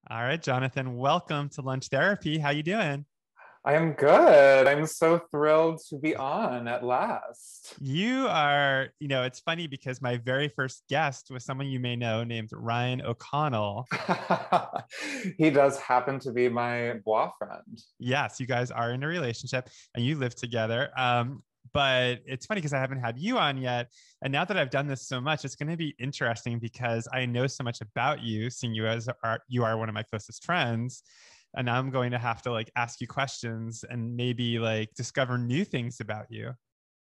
All right, Jonathan, welcome to Lunch Therapy. How you doing? I am good. I'm so thrilled to be on at last. You are, it's funny because my very first guest was someone you may know named Ryan O'Connell. He does happen to be my boyfriend. Yes, you guys are in a relationship and you live together. But it's funny because I haven't had you on yet. And now that I've done this so much, it's going to be interesting because I know so much about you, seeing you are one of my closest friends. And now I'm going to have to ask you questions and maybe discover new things about you.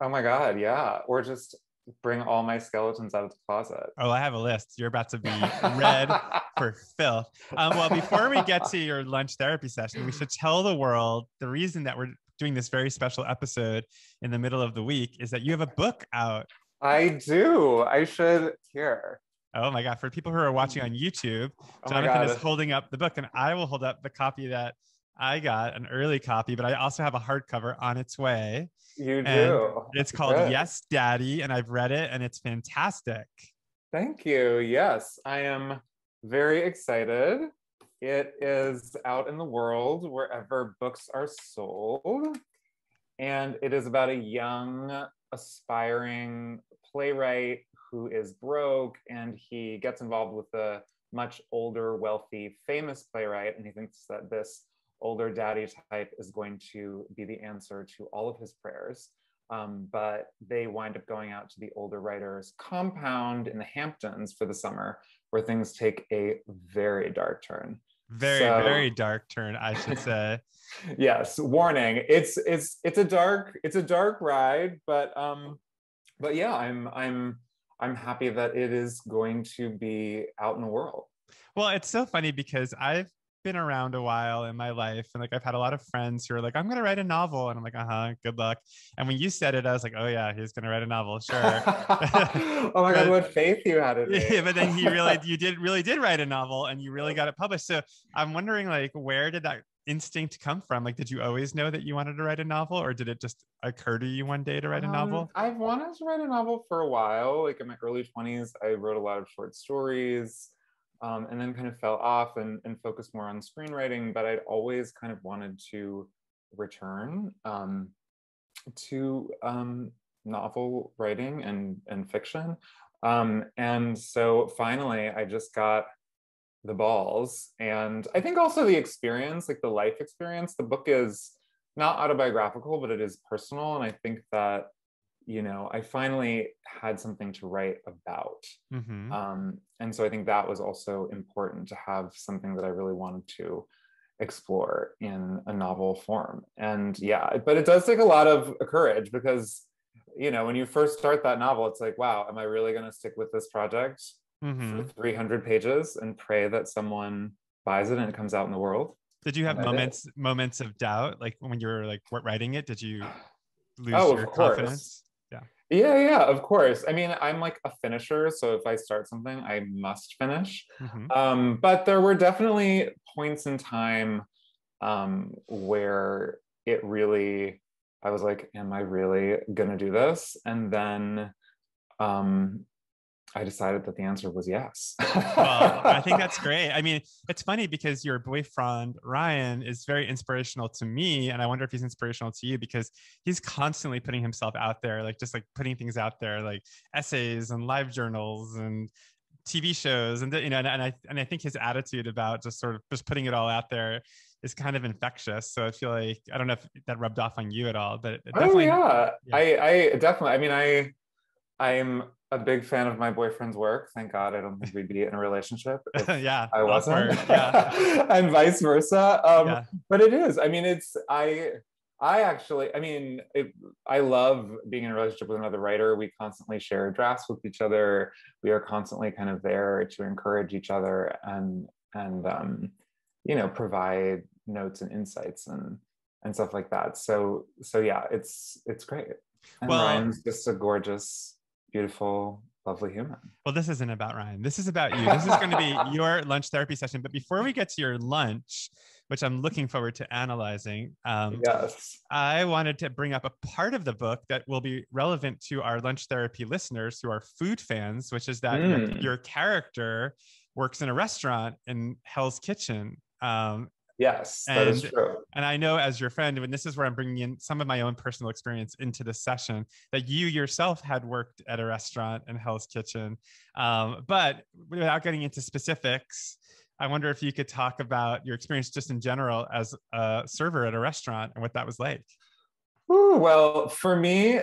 Oh my God, yeah. Or just bring all my skeletons out of the closet. Oh, I have a list. You're about to be read for filth. Well, before we get to your lunch therapy session, we should tell the world the reason that we're doing this very special episode in the middle of the week is that you have a book out. I do. I should hear. Oh my God. For people who are watching on YouTube, Oh my Jonathan is God. holding up the book and I will hold up the copy that I got, an early copy, but I also have a hardcover on its way. You And do. it's called Good. Yes, Daddy. And I've read it and it's fantastic. Thank you. Yes, I am very excited. It is out in the world wherever books are sold. And it is about a young, aspiring playwright who is broke and he gets involved with a much older, wealthy, famous playwright. And he thinks that this older daddy type is going to be the answer to all of his prayers. But they wind up going out to the older writer's compound in the Hamptons for the summer, where things take a very dark turn. Very dark turn, I should say. Yes, warning. It's a dark ride, but yeah, I'm happy that it is going to be out in the world. Well, it's so funny because I've been around a while in my life and I've had a lot of friends who are like, I'm going to write a novel. And I'm like, good luck. And when you said it, I was like, oh yeah, he's going to write a novel. Sure. Oh my God, what faith you had in me. Yeah, but then you really did write a novel and you really got it published. So I'm wondering where did that instinct come from? Did you always know that you wanted to write a novel or did it just occur to you one day to write a novel? I've wanted to write a novel for a while. In my early 20s, I wrote a lot of short stories. And then kind of fell off and focused more on screenwriting, but I'd always kind of wanted to return to novel writing and fiction. And so finally, I just got the balls. And I think also the experience, the life experience, the book is not autobiographical, but it is personal. And I think that I finally had something to write about. Mm-hmm. And so I think that was also important to have something that I really wanted to explore in a novel form. And yeah, but it does take a lot of courage because, when you first start that novel, it's like, wow, am I really going to stick with this project for 300 pages and pray that someone buys it and it comes out in the world? Did you have moments of doubt? When you were writing it, did you lose your confidence? Yeah, of course. I mean, I'm a finisher, so if I start something, I must finish. But there were definitely points in time where I was like, am I really gonna do this? And then I decided that the answer was yes. Well, I think that's great. I mean, it's funny because your boyfriend, Ryan, is very inspirational to me. And I wonder if he's inspirational to you because he's constantly putting himself out there, putting things out there, essays and live journals and TV shows. And, and I think his attitude about just sort of just putting it all out there is kind of infectious. So I feel I don't know if that rubbed off on you at all, but it definitely. Oh, yeah. I definitely, I'm a big fan of my boyfriend's work. Thank God I don't think we'd be in a relationship if yeah, I wasn't. Yeah. And vice versa. Yeah. But it is. I mean, I love being in a relationship with another writer. We constantly share drafts with each other. We are constantly kind of there to encourage each other and provide notes and insights and stuff like that. So yeah, it's great. And Ryan's just a gorgeous, beautiful, lovely human. Well, this isn't about Ryan. This is about you. This is going to be your lunch therapy session. But before we get to your lunch, which I'm looking forward to analyzing, yes, I wanted to bring up a part of the book that will be relevant to our lunch therapy listeners who are food fans, which is that your character works in a restaurant in Hell's Kitchen. Yes, that is And true. and I know, as your friend, and this is where I'm bringing in some of my own personal experience into this session, that you yourself had worked at a restaurant in Hell's Kitchen. But without getting into specifics, I wonder if you could talk about your experience just in general as a server at a restaurant and what that was like. Ooh, well, for me,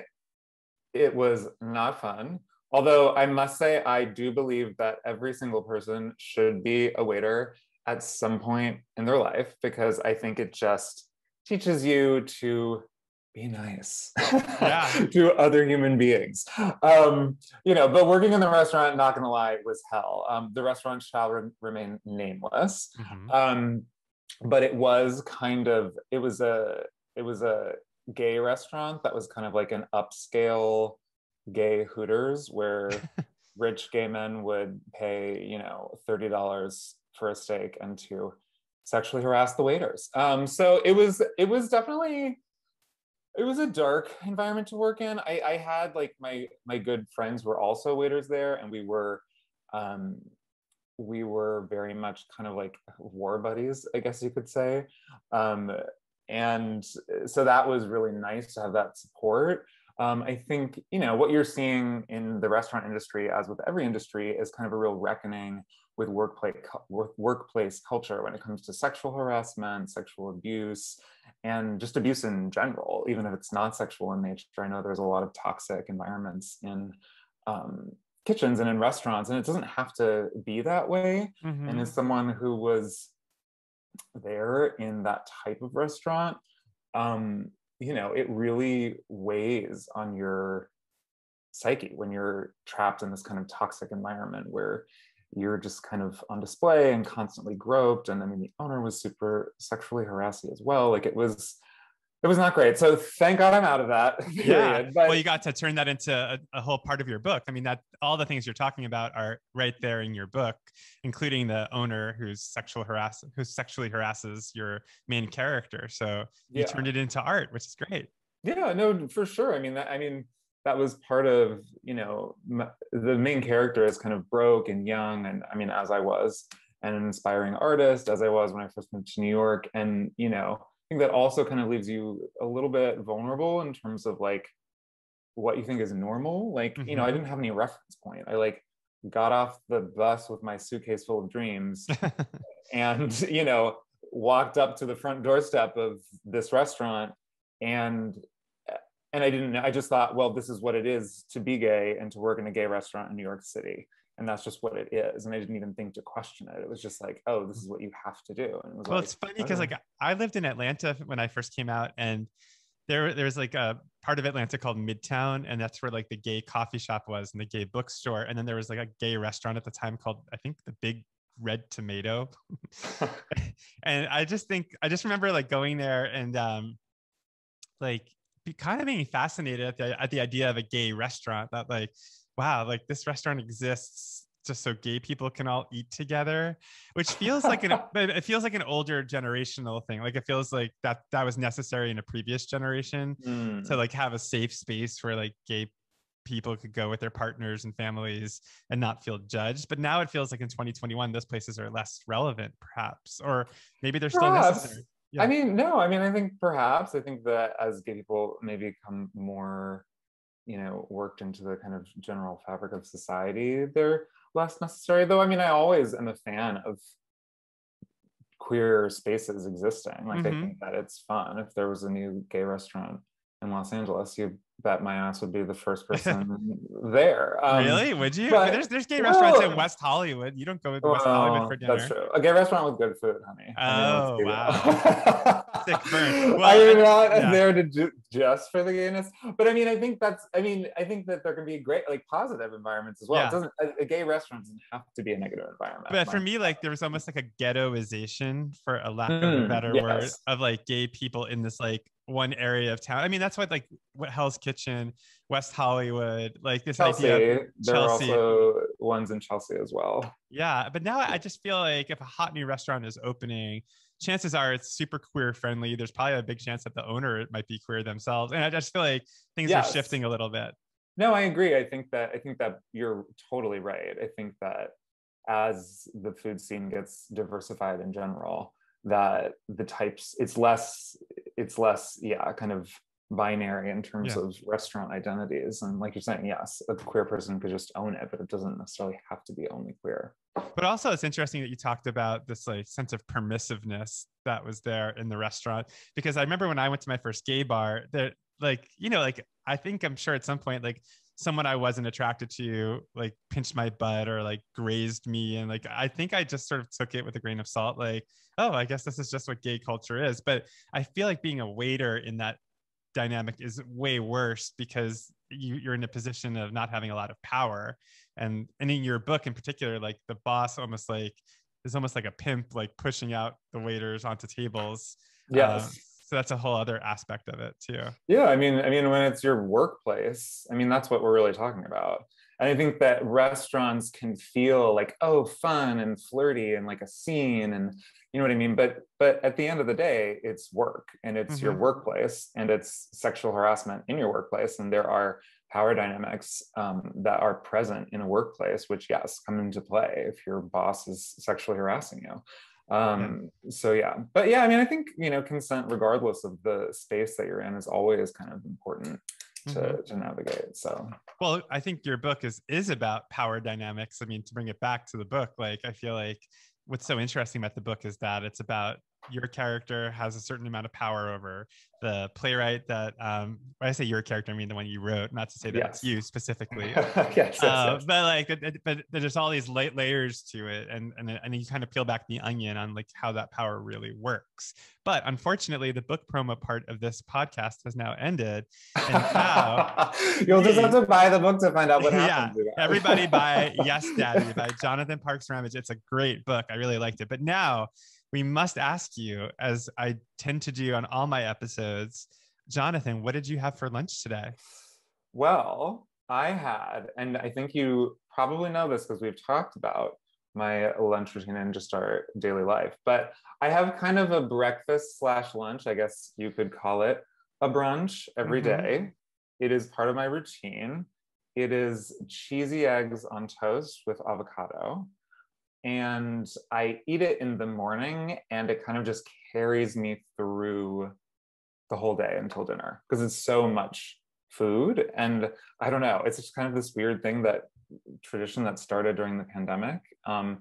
it was not fun. Although I must say, I do believe that every single person should be a waiter at some point in their life, because I think it just teaches you to be nice Yeah. to other human beings. But working in the restaurant, not gonna lie, was hell. The restaurant shall remain nameless. Mm-hmm. But it was a gay restaurant that was kind of like an upscale gay Hooters, where rich gay men would pay, $30 for a steak and to sexually harass the waiters. So it was definitely, it was a dark environment to work in. I had like my good friends were also waiters there, and we were very much kind of like war buddies, I guess you could say. And so that was really nice to have that support. I think, what you're seeing in the restaurant industry, as with every industry, is kind of a real reckoning with workplace culture when it comes to sexual harassment, sexual abuse, and just abuse in general, even if it's not sexual in nature. I know there's a lot of toxic environments in kitchens and in restaurants, and it doesn't have to be that way. Mm-hmm. And as someone who was there in that type of restaurant, it really weighs on your psyche when you're trapped in this kind of toxic environment where you're just kind of on display and constantly groped. And I mean, the owner was super sexually harassing as well. Like, it was not great. So thank God I'm out of that period. Yeah. But Well, you got to turn that into a whole part of your book. I mean, that all the things you're talking about are right there in your book, including the owner who sexually harasses your main character. So you turned it into art, which is great. Yeah, no, for sure. I mean, that was part of, the main character is kind of broke and young. And I mean, as I was, and an inspiring artist, as I was when I first moved to New York. And, I think that also kind of leaves you a little bit vulnerable in terms of like what you think is normal. Like, Mm-hmm. I didn't have any reference point. I like got off the bus with my suitcase full of dreams and, walked up to the front doorstep of this restaurant, and I didn't know. I just thought, well, this is what it is to be gay and to work in a gay restaurant in New York City. And that's just what it is. And I didn't even think to question it. It was just like, oh, this is what you have to do. And it was It's funny because like I lived in Atlanta when I first came out, and there's like a part of Atlanta called Midtown, and that's where like the gay coffee shop was and the gay bookstore. And then there was like a gay restaurant at the time called, I think, the Big Red Tomato. And I just remember like going there and like kind of being fascinated at the idea of a gay restaurant, that like, wow, like this restaurant exists just so gay people can all eat together, which feels like it feels like an older generational thing. Like it feels like that was necessary in a previous generation to like have a safe space where like gay people could go with their partners and families and not feel judged. But now it feels like in 2021, those places are less relevant, perhaps, or maybe they're still necessary. Yeah. I mean, no, I mean, I think that as gay people maybe become more, worked into the kind of general fabric of society, they're less necessary. Though, I mean, I always am a fan of queer spaces existing. Like, I think that it's fun. If there was a new gay restaurant in Los Angeles, you bet my ass would be the first person there. Really? Would you? But there's gay restaurants in West Hollywood. You don't go to West Hollywood for dinner. That's true. A gay restaurant with good food, honey. Oh, wow. Sick burn. Well, I'm not there to do just for the gayness, but I mean, I think that there can be great, like, positive environments as well. Yeah. It doesn't. A gay restaurant doesn't have to be a negative environment. But for me, like, there was almost like a ghettoization, for a lack of a better word, of like gay people in this like one area of town. I mean, that's what Hell's Kitchen, West Hollywood, like this Chelsea, idea of there are also ones in Chelsea as well. Yeah, but now I just feel like if a hot new restaurant is opening, chances are it's super queer friendly. There's probably a big chance that the owner might be queer themselves, and I just feel like things are shifting a little bit. No, I agree. I think that you're totally right. I think that as the food scene gets diversified in general, that the types, it's less, yeah, kind of binary in terms Yeah. of restaurant identities. And like you're saying, yes, a queer person could just own it, but it doesn't necessarily have to be only queer. But also it's interesting that you talked about this like sense of permissiveness that was there in the restaurant, because I remember when I went to my first gay bar, that like, you know, like I'm sure at some point like someone I wasn't attracted to like pinched my butt or like grazed me, and like I think I just sort of took it with a grain of salt, like, oh, I guess this is just what gay culture is. But I feel like being a waiter in that dynamic is way worse, because you're in a position of not having a lot of power, and in your book in particular, like the boss almost like is almost like a pimp, like pushing out the waiters onto tables. Yes. So that's a whole other aspect of it too. Yeah, I mean, when it's your workplace, I mean, that's what we're really talking about. And I think that restaurants can feel like, oh, fun and flirty and like a scene, and you know what I mean? But at the end of the day, it's work, and it's your workplace, and it's sexual harassment in your workplace. And there are power dynamics that are present in a workplace, which, yes, come into play if your boss is sexually harassing you. So yeah, but yeah, I mean, I think, you know, consent, regardless of the space that you're in, is always kind of important to navigate. So well, I think your book is about power dynamics. I mean, to bring it back to the book, like I feel like what's so interesting about the book is that it's about your character has a certain amount of power over the playwright that when I say your character, I mean the one you wrote, not to say that it's you specifically. Yes. But like but there's all these layers to it, and you kind of peel back the onion on like how that power really works. But unfortunately, the book promo part of this podcast has now ended, and now you'll just have to buy the book to find out what happens. Yeah, everybody buy Yes Daddy by Jonathan Parks-Ramage. It's a great book. I really liked it. But now we must ask you, as I tend to do on all my episodes, Jonathan, what did you have for lunch today? Well, I had, and I think you probably know this because we've talked about my lunch routine and just our daily life, but I have kind of a breakfast / lunch, I guess you could call it a brunch every day. It is part of my routine. It is cheesy eggs on toast with avocado. And I eat it in the morning, and it kind of just carries me through the whole day until dinner, because it's so much food. And I don't know, it's just kind of this weird thing, that tradition that started during the pandemic. And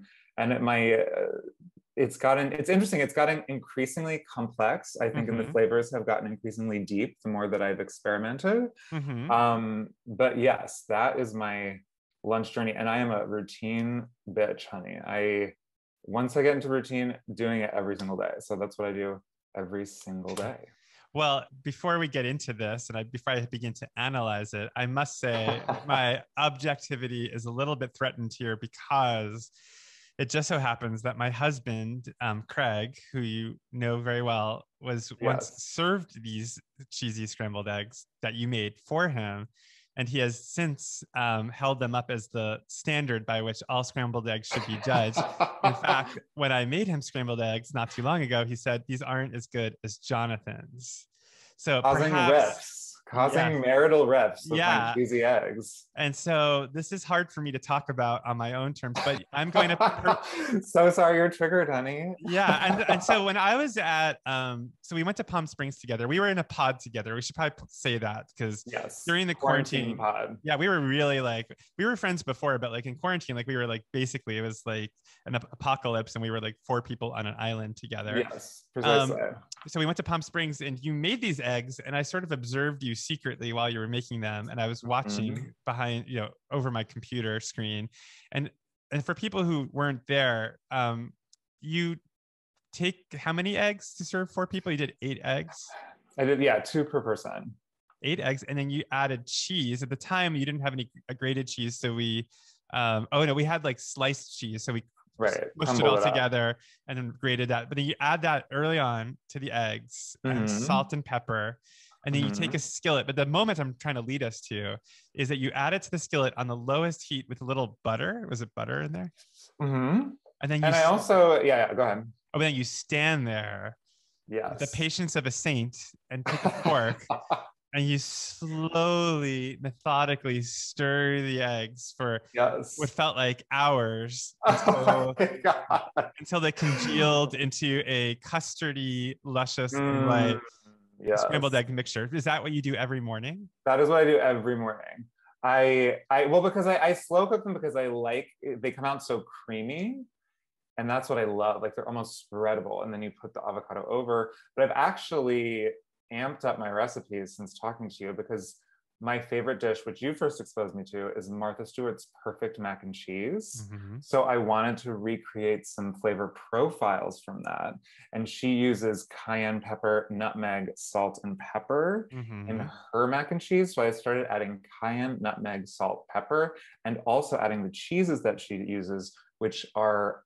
it's interesting, it's gotten increasingly complex, I think, and the flavors have gotten increasingly deep the more that I've experimented. But yes, that is my lunch journey, and I am a routine bitch, honey. Once I get into routine, doing it every single day. So that's what I do every single day. Well, before we get into this, and before I begin to analyze it, I must say my objectivity is a little bit threatened here, because it just so happens that my husband, Craig, who you know very well, was once served these cheesy scrambled eggs that you made for him. And he has since held them up as the standard by which all scrambled eggs should be judged. In fact, when I made him scrambled eggs not too long ago, he said, these aren't as good as Jonathan's. So causing marital rifts with my Yeah. cheesy eggs. And so this is hard for me to talk about on my own terms, but I'm going to. So sorry you're triggered, honey. Yeah. And so when I was at, so we went to Palm Springs together. We were in a pod together. We should probably say that, because during the quarantine pod. Yeah, we were really like, we were friends before, but like in quarantine, like we were like, basically it was like an apocalypse, and we were like 4 people on an island together. Yes, precisely. So we went to Palm Springs, and you made these eggs, and I sort of observed you secretly while you were making them, and I was watching behind, over my computer screen, and for people who weren't there, you take how many eggs to serve 4 people? You did 8 eggs. I did, 2 per person. 8 eggs, and then you added cheese. At the time, you didn't have any grated cheese, so we we had like sliced cheese, so we pushed it all together and then grated that. But then you add that early on to the eggs, and salt and pepper. And then you take a skillet. But the moment I'm trying to lead us to is that you add it to the skillet on the lowest heat with a little butter. Was it butter in there? And then I also, go ahead. Oh, then you stand there with the patience of a saint and take a fork and you slowly, methodically stir the eggs for what Yes. felt like hours Oh my God. until they congealed into a custardy, luscious, and Mm, light scrambled yes. egg mixture. Is that what you do every morning? That is what I do every morning. Well, because I slow cook them because I like, they come out so creamy. And that's what I love. Like they're almost spreadable. And then you put the avocado over. But I've actually amped up my recipes since talking to you because my favorite dish, which you first exposed me to, is Martha Stewart's perfect mac and cheese. Mm-hmm. So I wanted to recreate some flavor profiles from that. And she uses cayenne pepper, nutmeg, salt, and pepper Mm-hmm. in her mac and cheese. So I started adding cayenne, nutmeg, salt, pepper, and also adding the cheeses that she uses, which are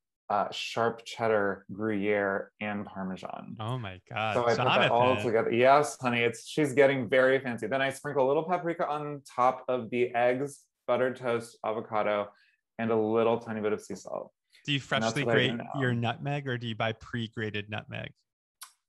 sharp cheddar, Gruyere, and Parmesan. Oh my God, So I put that all Jonathan. together. Yes, honey, she's getting very fancy. Then I sprinkle a little paprika on top of the eggs, buttered toast, avocado, and a little tiny bit of sea salt. Do you And that's freshly what I do grate your now. nutmeg or do you buy pre-grated nutmeg?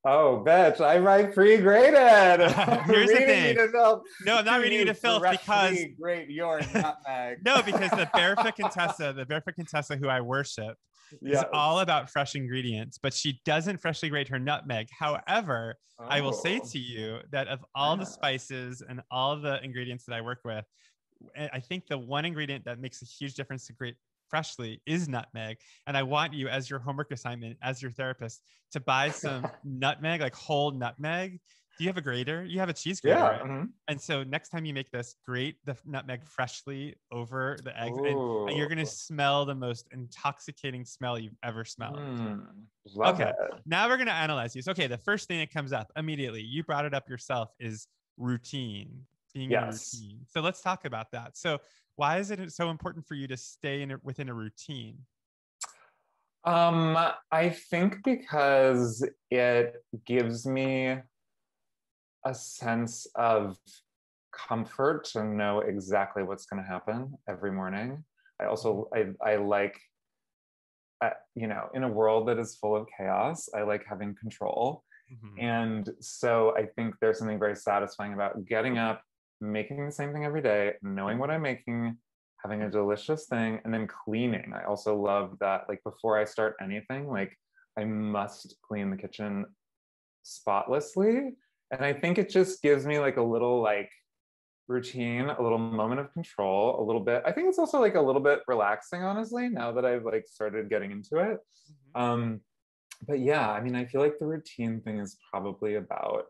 Oh, bitch, I write pre-graded. Here's the Reading me thing. to filth. No, I'm not Do reading you you to filth because freshly grate your nutmeg? no, because the barefoot Contessa who I worship is all Yes. about fresh ingredients, but she doesn't freshly grate her nutmeg. However, I will say Oh, to you that of all the yeah. spices and all the ingredients that I work with, I think the one ingredient that makes a huge difference to grate freshly is nutmeg. And I want you, as your homework assignment, as your therapist, to buy some nutmeg, like whole nutmeg. Do you have a grater? You have a cheese grater, Yeah. right? And so next time you make this, grate the nutmeg freshly over the eggs, and you're Ooh. gonna smell the most intoxicating smell you've ever smelled. Mm, love Okay, it. now we're gonna analyze these. Okay, the first thing that comes up immediately, you brought it up yourself, is routine, being in a Yes. routine. So let's talk about that. So why is it so important for you to stay within a routine? I think because it gives me a sense of comfort to know exactly what's going to happen every morning. I also I like in a world that is full of chaos, I like having control. Mm-hmm. And so I think there's something very satisfying about getting up, making the same thing every day, knowing what I'm making, having a delicious thing, and then cleaning. I also love that, like, before I start anything, like, I must clean the kitchen spotlessly. And I think it just gives me like a little like routine, a little moment of control, a little bit. I think it's also like a little bit relaxing, honestly, now that I've like started getting into it. Mm-hmm. But yeah, I mean, I feel like the routine thing is probably about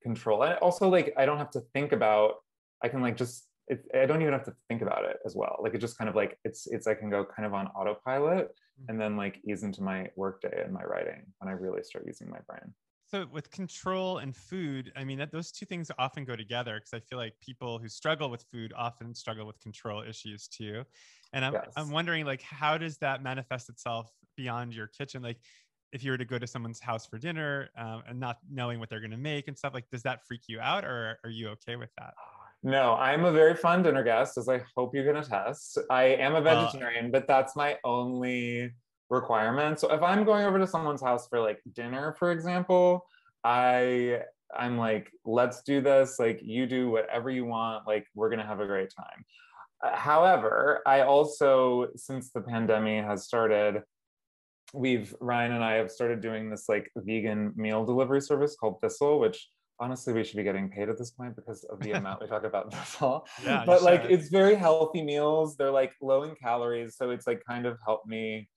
control. And also, like, I don't have to think about, I can like just, I don't even have to think about it as well. Like, it just kind of like, I can go kind of on autopilot and then like ease into my workday and my writing when I really start using my brain. So with control and food, I mean, those two things often go together because I feel like people who struggle with food often struggle with control issues too. And I'm Yes. wondering, like, how does that manifest itself beyond your kitchen? Like, if you were to go to someone's house for dinner and not knowing what they're going to make and stuff, like, does that freak you out, or are you okay with that? No, I'm a very fun dinner guest, as I hope you can attest. I am a Well, vegetarian, but that's my only requirement. So if I'm going over to someone's house for like dinner, for example, I I'm like, let's do this. Like, you do whatever you want. Like, we're gonna have a great time. However, I also, since the pandemic has started, Ryan and I have started doing this like vegan meal delivery service called Thistle, which honestly we should be getting paid at this point because of the amount we talk about Thistle. yeah, you But like, should. it's very healthy meals. They're like low in calories, so it's like kind of helped me.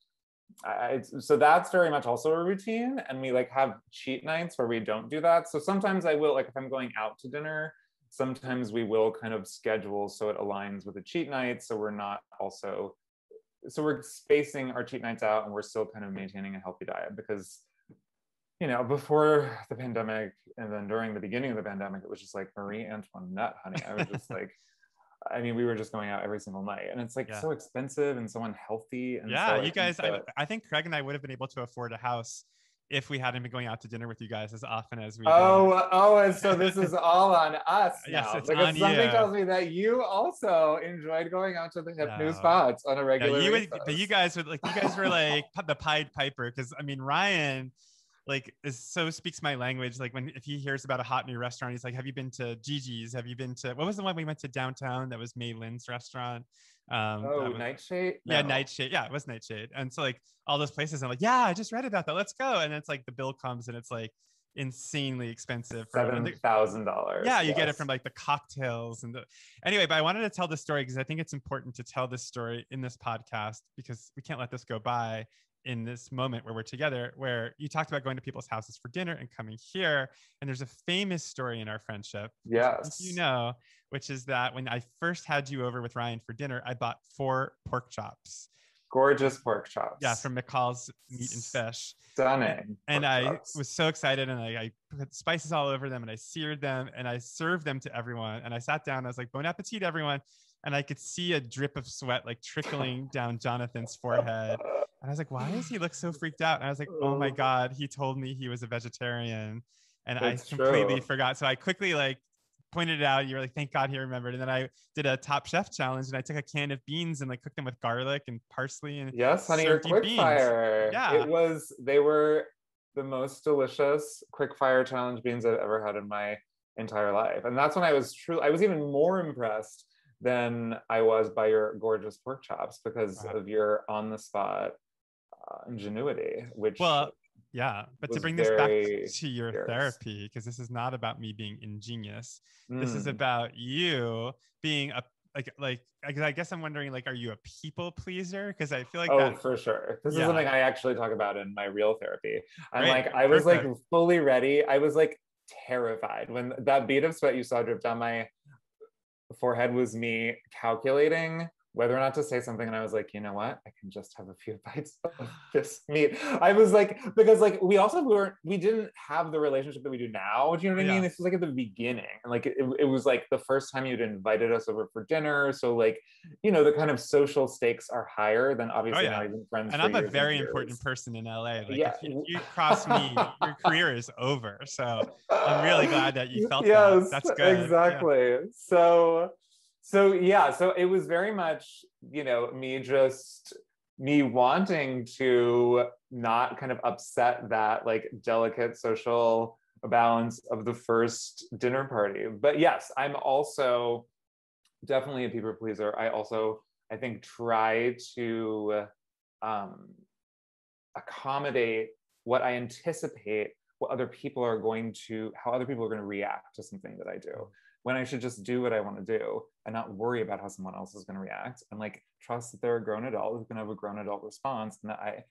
So that's very much also a routine, and we like have cheat nights where we don't do that. So sometimes I will, like, if I'm going out to dinner, sometimes we will kind of schedule so it aligns with a cheat night, so we're not also, so we're spacing our cheat nights out and we're still kind of maintaining a healthy diet. Because before the pandemic and then during the beginning of the pandemic, it was just like Marie Antoinette, honey. I was just like, I mean, we were just going out every single night, and it's like Yeah. so expensive and so unhealthy. And Yeah, so you I think guys, that, I think Craig and I would have been able to afford a house if we hadn't been going out to dinner with you guys as often as we did. and so this is all on us Yes, now, it's on because something you. tells me that you also enjoyed going out to the hip new No. spots on a Yeah, regular you would, but you basis. guys would, like, you guys were like the Pied Piper, because I mean, Ryan like so speaks my language. Like if he hears about a hot new restaurant, he's like, have you been to Gigi's? Have you been to, what was the one we went to downtown that was Mei Lin's restaurant? Oh, That was, Nightshade? yeah, No. Nightshade. Yeah, it was Nightshade. And so like all those places, I'm like, yeah, I just read about that. Let's go. And it's like the bill comes and it's like insanely expensive for $7,000. yeah, you get it Yes. from like the cocktails and the anyway. But I wanted to tell this story because I think it's important to tell this story in this podcast because we can't let this go by in this moment where we're together, where you talked about going to people's houses for dinner and coming here. And there's a famous story in our friendship, Yes. you know, which is that when I first had you over with Ryan for dinner, I bought 4 pork chops. Gorgeous pork chops. Yeah, from McCall's Meat and Fish. Stunning. And I was so excited, and I put spices all over them, and I seared them, and I served them to everyone. And I sat down, and I was like, "Bon appetit, everyone!" And I could see a drip of sweat like trickling down Jonathan's forehead. And I was like, "Why does he look so freaked out?" And I was like, "Oh my God, he told me he was a vegetarian," and That's I completely true. forgot. So I quickly like pointed it out. You were like, "Thank God he remembered." And then I did a Top Chef challenge, and I took a can of beans and like cooked them with garlic and parsley and Yes, honey, your served you quick beans. fire. Yeah. They were the most delicious quick fire challenge beans I've ever had in my entire life. And that's when I was even more impressed than I was by your gorgeous pork chops because Wow. of your on the spot ingenuity, which Well, yeah, but to was bring this back very to your fierce. therapy, because this is not about me being ingenious. This is Mm. about you being a I guess I'm wondering, like, are you a people pleaser? Because I feel like Oh, that, for sure. This is yeah, something I actually talk about in my real therapy. I'm great, like, I was like perfect. fully ready. I was like terrified when that bead of sweat you saw drip down my forehead was me calculating whether or not to say something. And I was like, you know what? I can just have a few bites of this meat. I was like, because like we didn't have the relationship that we do now. Do you know what I mean? Yeah. This was like at the beginning. And like it was like the first time you'd invited us over for dinner. So like, the kind of social stakes are higher than Oh obviously yeah. not even friends And for I'm a years and very important years. person in LA. Like Yeah. if you cross me, your career is over. So I'm really glad that you felt that. Yes, That's good. Yeah. exactly. So yeah, so it was very much, me wanting to not kind of upset that like delicate social balance of the first dinner party. But yes, I'm also definitely a people pleaser. I think, try to um, accommodate what I anticipate how other people are going to react to something that I do, when I should just do what I want to do and not worry about how someone else is going to react, and like trust that they're a grown adult who's going to have a grown adult response, and that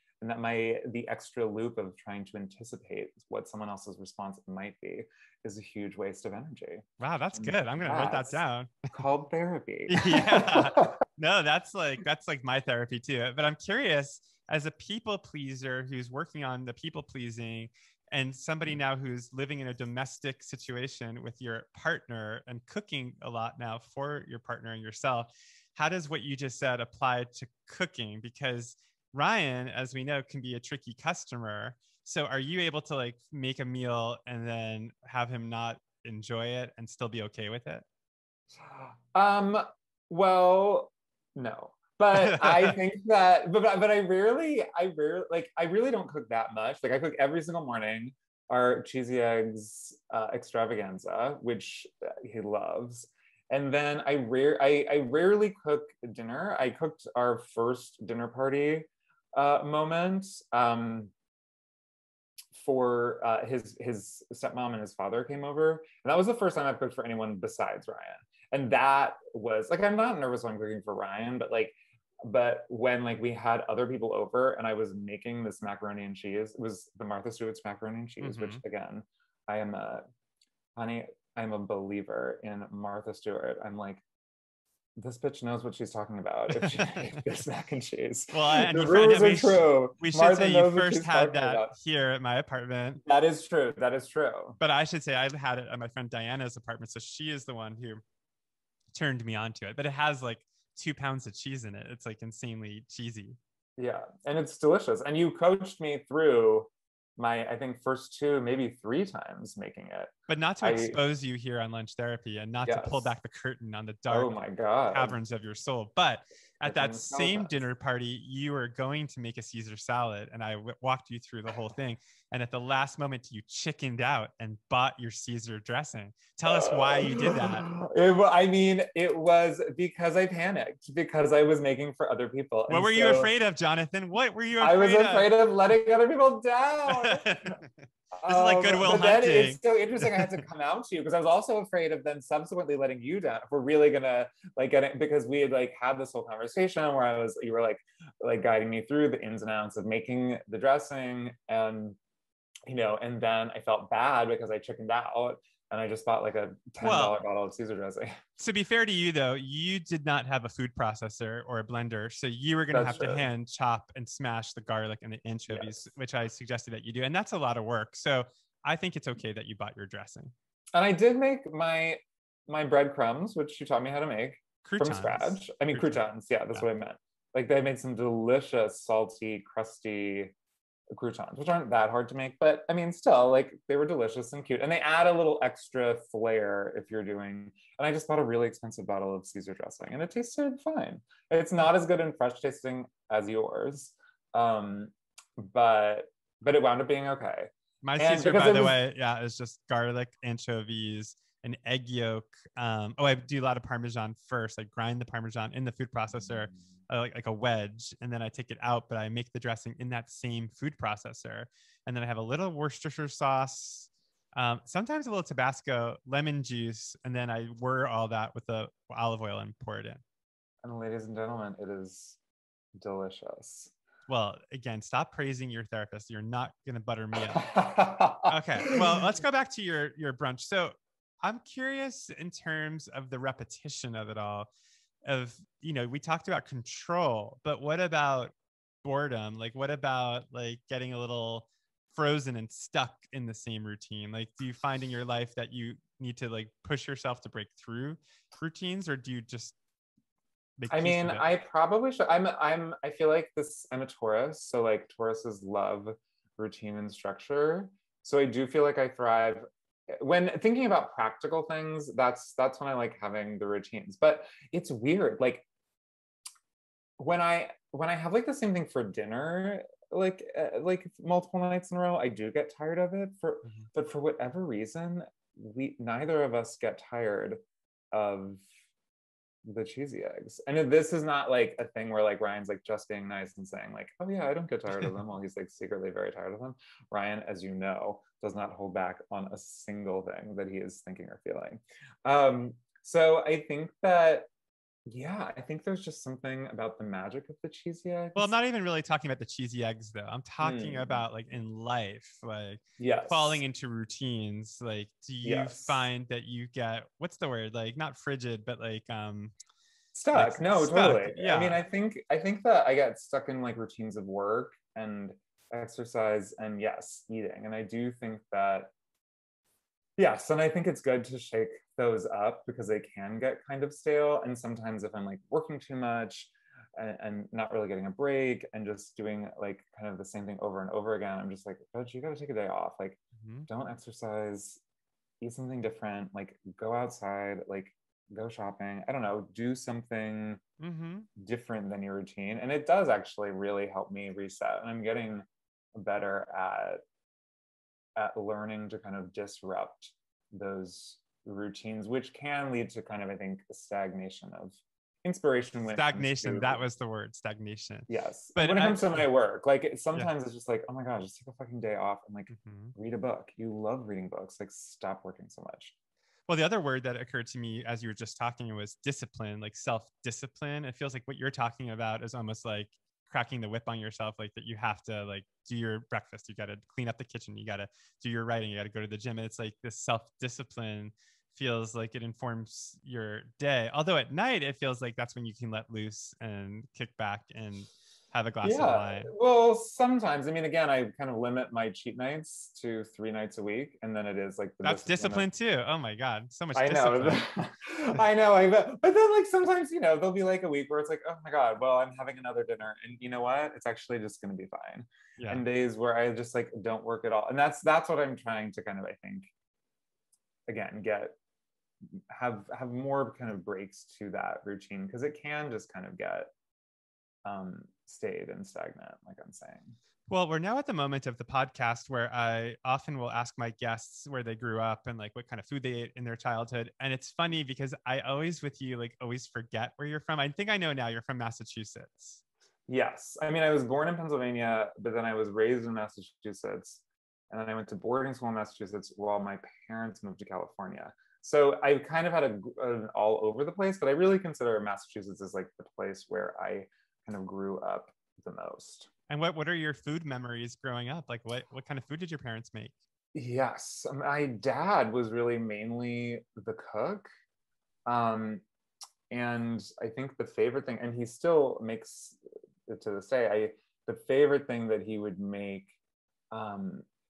the extra loop of trying to anticipate what someone else's response might be is a huge waste of energy. Wow, that's And good. I'm gonna write that that's down. called therapy. Yeah. No, that's like my therapy too. But I'm curious, as a people pleaser who's working on the people pleasing and somebody now who's living in a domestic situation with your partner and cooking a lot now for your partner and yourself, how does what you just said apply to cooking? Because Ryan, as we know, can be a tricky customer. So are you able to like make a meal and then have him not enjoy it and still be okay with it? Um, well, no. But I think that, but I really don't cook that much. Like I cook every single morning our cheesy eggs extravaganza, which he loves. And then I rarely cook dinner. I cooked our first dinner party moment for his stepmom and his father came over, and that was the first time I've cooked for anyone besides Ryan. And that was like, I'm not nervous when I'm cooking for Ryan, but when like we had other people over and I was making this macaroni and cheese, it was the Martha Stewart's macaroni and cheese, which again, I am a honey, I'm a believer in Martha Stewart. I'm like, this bitch knows what she's talking about if she made this mac and cheese. Well, and The you rumors are true. we should Martha say you knows what first she's had talking that about. here at my apartment. That is true. That is true. But I should say I had it at my friend Diana's apartment. So she is the one who turned me on to it. But it has like 2 pounds of cheese in it. It's like insanely cheesy. Yeah. And it's delicious. And you coached me through my, I think, first 2, maybe 3 times making it. But not to expose you here on Lunch Therapy and not to pull Yes. back the curtain on the dark Oh my God. caverns of your soul. But At that same dinner party, you were going to make a Caesar salad, and I walked you through the whole thing. And at the last moment, you chickened out and bought your Caesar dressing. Tell us why you did that. It was because I panicked because I was making for other people. What were you afraid of, Jonathan? What were you afraid of? I was afraid of letting other people down. This is like Goodwill but Hunting. Then it's so interesting. I had to come out to you because I was also afraid of then subsequently letting you down if we're really gonna like get it, because we had like had this whole conversation where you were like guiding me through the ins and outs of making the dressing, and and then I felt bad because I chickened out and I just bought like a $10 bottle of Caesar dressing. To be fair to you, though, you did not have a food processor or a blender, so you were going to have to hand chop and smash the garlic and the anchovies, which I suggested that you do, and that's a lot of work. So I think it's okay that you bought your dressing. And I did make my breadcrumbs, which you taught me how to make from scratch. I mean, croutons. Yeah, that's what I meant. Like they made some delicious, salty, crusty croutons, which aren't that hard to make, but I mean, still, like they were delicious and cute, and they add a little extra flair if you're doing. And I just bought a really expensive bottle of Caesar dressing, and it tasted fine. It's not as good and fresh tasting as yours, but it wound up being okay. My Caesar, by the way, is just garlic, anchovies, an egg yolk. I do a lot of Parmesan first. I grind the Parmesan in the food processor, like a wedge, and then I take it out, but I make the dressing in that same food processor. And then I have a little Worcestershire sauce, sometimes a little Tabasco, lemon juice, and then I whir all that with the olive oil and pour it in. And ladies and gentlemen, it is delicious. Well, again, stop praising your therapist. You're not going to butter me up. Okay, well, let's go back to your brunch. So I'm curious in terms of the repetition of it all. We talked about control, but what about boredom? Like, what about like getting a little frozen and stuck in the same routine? Like, do you find in your life that you need to like push yourself to break through routines, or do you just I probably should. I feel like I'm a Taurus, so like Tauruses love routine and structure. So I do feel like I thrive when thinking about practical things. That's when I like having the routines. But it's weird, like when I have like the same thing for dinner, like multiple nights in a row, I do get tired of it. But for whatever reason, neither of us get tired of the cheesy eggs. And this is not like a thing where like Ryan's like just being nice and saying like, oh yeah, I don't get tired of them, while he's like secretly very tired of them. Ryan, as you know, does not hold back on a single thing that he is thinking or feeling. So I think that I think there's just something about the magic of the cheesy eggs. Well, I'm not even really talking about the cheesy eggs though. I'm talking about like in life, like falling into routines. Like, do you find that you get, what's the word? Like not frigid, but like stuck. Like, no, stuck. Totally. Yeah. I mean, I think that I get stuck in like routines of work and exercise and eating. And I do think that and I think it's good to shake those up because they can get kind of stale. And sometimes if I'm like working too much and not really getting a break and just doing like kind of the same thing over and over again, I'm just like, Coach, you got to take a day off. Like, don't exercise, eat something different, like go outside, like go shopping. I don't know, do something different than your routine. And it does actually really help me reset. And I'm getting better at learning to kind of disrupt those routines, which can lead to kind of, I think, stagnation of inspiration. Stagnation, that was the word, stagnation. Yes. But when it comes to my work, like sometimes it's just like, oh my God, just take a fucking day off and like read a book. You love reading books, like stop working so much. Well, the other word that occurred to me as you were just talking was discipline, like self-discipline. It feels like what you're talking about is almost like cracking the whip on yourself, like that you have to like do your breakfast, you got to clean up the kitchen, you got to do your writing, you got to go to the gym. And it's like this self-discipline feels like it informs your day. Although at night, it feels like that's when you can let loose and kick back and have a glass of wine. Well, sometimes, I mean, again, I kind of limit my cheat nights to 3 nights a week. And then it is like, that's discipline too. Oh my God. So much discipline. I know. But then like sometimes, there'll be like a week where it's like, oh my God, well, I'm having another dinner. And you know what? It's actually just going to be fine. Yeah. And days where I just like don't work at all. And that's what I'm trying to kind of, I think, again, have more kind of breaks to that routine, because it can just kind of get stayed and stagnant, like I'm saying. Well, we're now at the moment of the podcast where I often will ask my guests where they grew up and like what kind of food they ate in their childhood. And it's funny because I always with you, like always forget where you're from. I think I know now you're from Massachusetts. Yes. I mean, I was born in Pennsylvania, but then I was raised in Massachusetts. And then I went to boarding school in Massachusetts while my parents moved to California. So I kind of had an all over the place, but I really consider Massachusetts as like the place where I kind of grew up the most. And what are your food memories growing up? Like what kind of food did your parents make? Yes, my dad was really mainly the cook. And I think the favorite thing, and he still makes it to this day, the favorite thing that he would make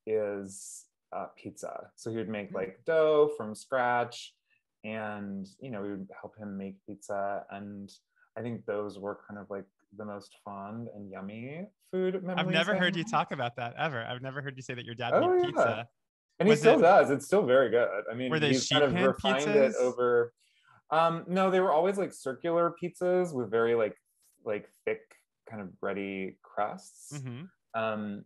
is pizza. So he would make like dough from scratch, and we would help him make pizza. And I think those were kind of like the most fond and yummy food memories. I've never heard you talk about that ever. I've never heard you say that your dad made pizza. And he still does. It's still very good. I mean, were they he's kind of refined pizzas? It over. No, they were always like circular pizzas with very like thick kind of bready crusts. Mm-hmm.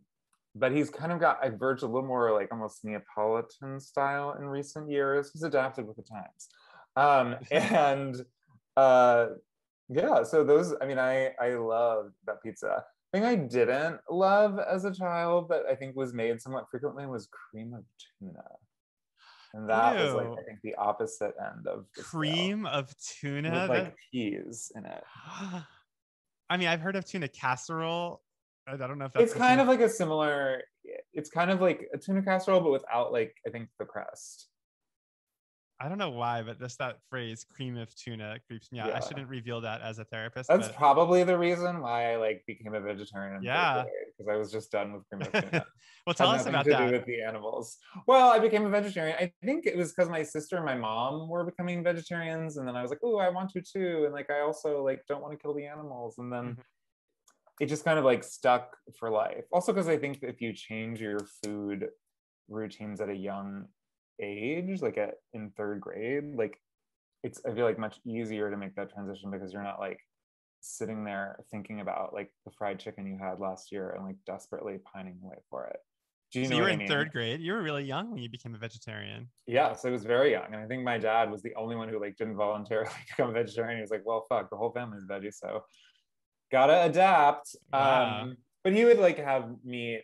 But he's kind of got verged a little more like almost Neapolitan style in recent years. He's adapted with the times. Yeah, so those, I mean, I loved that pizza. Thing I didn't love as a child that I think was made somewhat frequently was cream of tuna. And that was like, I think the opposite end of the cream scale. of tuna with like peas in it. I mean, I've heard of tuna casserole. I don't know if that's it's kind of like a similar, it's kind of like a tuna casserole, but without like, I think the crust. I don't know why, but just that phrase cream of tuna creeps me out. Yeah. I shouldn't reveal that as a therapist. That's probably the reason why I like became a vegetarian. Yeah. Because I was just done with cream of tuna. Well, tell us about that. To do with the animals. Well, I became a vegetarian. I think it was because my sister and my mom were becoming vegetarians. And then I was like, oh, I want to too. And like, I also like don't want to kill the animals. And then it just kind of like stuck for life. Also, because I think if you change your food routines at a young age, like in third grade, like I feel like much easier to make that transition because you're not like sitting there thinking about like the fried chicken you had last year and like desperately pining away for it. Do you know you were in third grade? You were really young when you became a vegetarian. Yeah, so I was very young. And I think my dad was the only one who like didn't voluntarily become a vegetarian. He was like, well, fuck, the whole family's veggie, so gotta adapt. Wow. But he would like have meat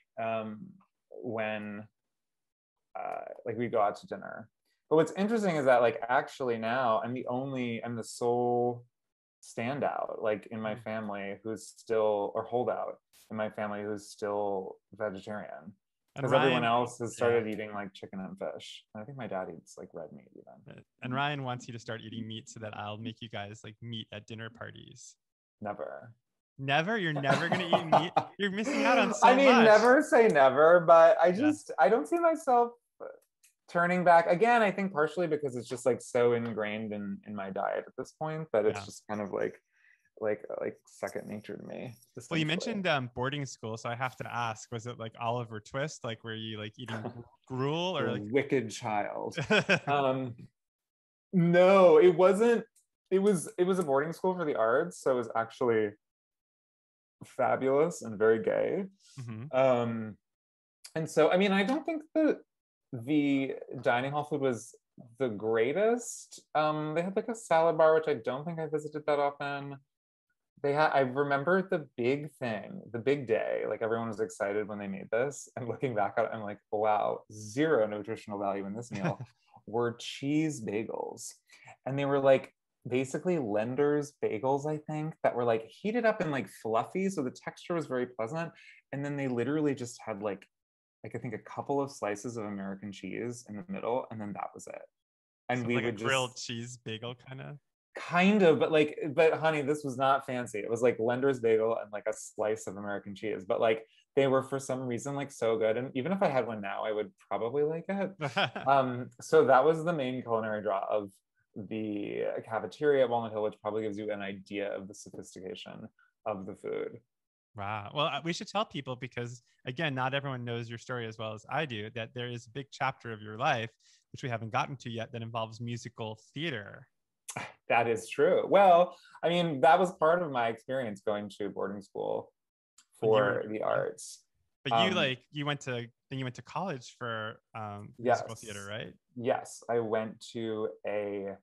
when like we go out to dinner. But what's interesting is that like actually now I'm the sole standout like in my family who's still, or holdout in my family who's still vegetarian. Because everyone else has started eating like chicken and fish. And I think my dad eats like red meat even. And Ryan wants you to start eating meat so that I'll make you guys like meat at dinner parties. Never? You're never gonna eat meat? You're missing out on so much. I mean, never say never, but I don't see myself turning back. Again, I think partially because it's just like so ingrained in my diet at this point that it's just kind of like second nature to me. Well, you mentioned boarding school, so I have to ask, was it like Oliver Twist, like were you like eating gruel or like wicked child? No, it wasn't. It was a boarding school for the arts, so it was actually fabulous and very gay. And so I mean, I don't think that the dining hall food was the greatest. They had like a salad bar, which I don't think I visited that often. I remember the big thing, the big day, like everyone was excited when they made this, and looking back at it, I'm like, wow, zero nutritional value in this meal, were cheese bagels. And they were like basically Lender's bagels, I think, that were like heated up and like fluffy, so the texture was very pleasant. And then they literally just had like I think a couple of slices of American cheese in the middle, and then that was it. And so we like would a grilled cheese bagel kind of, but honey, this was not fancy. It was like Lender's bagel and like a slice of American cheese, but like they were for some reason like so good. And even if I had one now, I would probably like it. So that was the main culinary draw of the cafeteria at Walnut Hill, which probably gives you an idea of the sophistication of the food. Wow. Well, we should tell people because, again, not everyone knows your story as well as I do, that there is a big chapter of your life, which we haven't gotten to yet, that involves musical theater. That is true. Well, I mean, that was part of my experience going to boarding school When you were, for the yeah. arts. But you like you went to college for musical theater, Yes. right? Yes. I went to a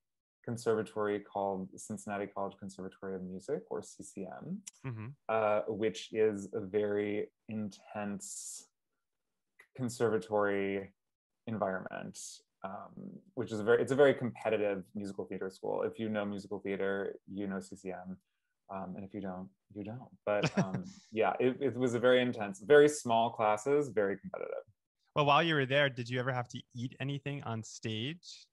conservatory called Cincinnati College Conservatory of Music, or CCM, Mm-hmm. which is a very intense conservatory environment, which is it's a very competitive musical theater school. If you know musical theater, you know CCM. And if you don't, you don't. But yeah, it was a very intense, very small classes, very competitive. Well, while you were there, did you ever have to eat anything on stage?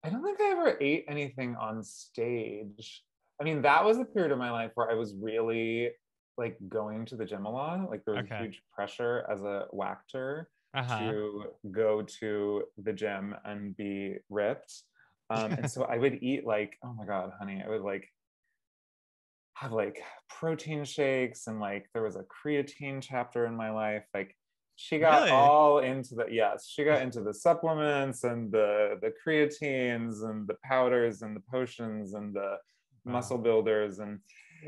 I don't think I ever ate anything on stage. I mean, that was a period of my life where I was really like going to the gym a lot. Like there was Okay. huge pressure as a wactor Uh-huh. to go to the gym and be ripped. And so I would eat like, oh my God, honey, I would like have like protein shakes, and like there was a creatine chapter in my life. Like she got Really? all into the, yes, she got into the supplements and the creatines and the powders and the potions and the Wow. muscle builders. And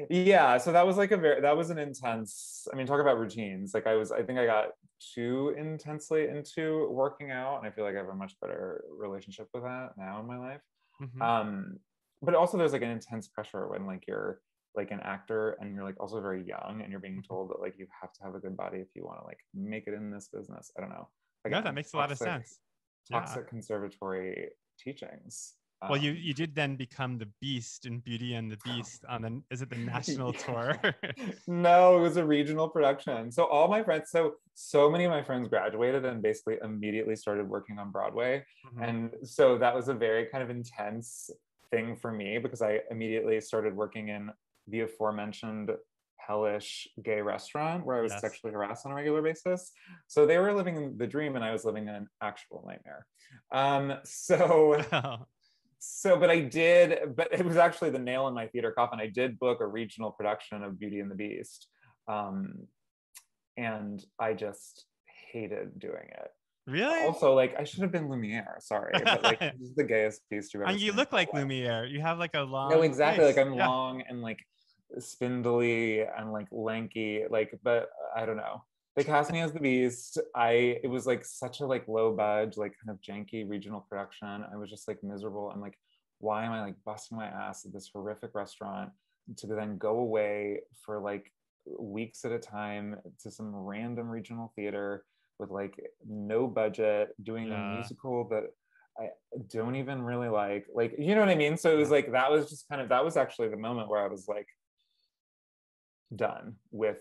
yeah, so that was like that was an intense, I mean, talk about routines. Like I think I got too intensely into working out, and I feel like I have a much better relationship with that now in my life. Mm-hmm. um but also there's like an intense pressure when like you're like an actor and you're like also very young and you're being told that like you have to have a good body if you want to like make it in this business. I don't know, No, that again, makes a lot of sense. Yeah. toxic conservatory teachings. Well, you did then become the Beast in Beauty and the Beast on the, is it the national tour? No, it was a regional production. So all my friends, so many of my friends graduated and basically immediately started working on Broadway. Mm-hmm. And so that was a very kind of intense thing for me, because I immediately started working in the aforementioned hellish gay restaurant where I was Yes. sexually harassed on a regular basis. So they were living the dream and I was living in an actual nightmare. So Oh, but I did, but it was actually the nail in my theater coffin. I did book a regional production of Beauty and the Beast. Um, and I just hated doing it. really? Also, like, I should have been Lumiere, sorry, but like, this is the gayest piece you've ever And you seen in look your like life. Lumiere. You have like a No, long exactly. Like, face. I'm Yeah. long and like spindly and like lanky, like, but I don't know. They cast me as the Beast. It was like such a like low budge, like kind of janky regional production. I was just like miserable. I'm like, why am I like busting my ass at this horrific restaurant to then go away for like weeks at a time to some random regional theater with like no budget, doing a Yeah. musical that I don't even really like, you know what I mean? So it was Yeah. like, that was just kind of, that was actually the moment where I was like done with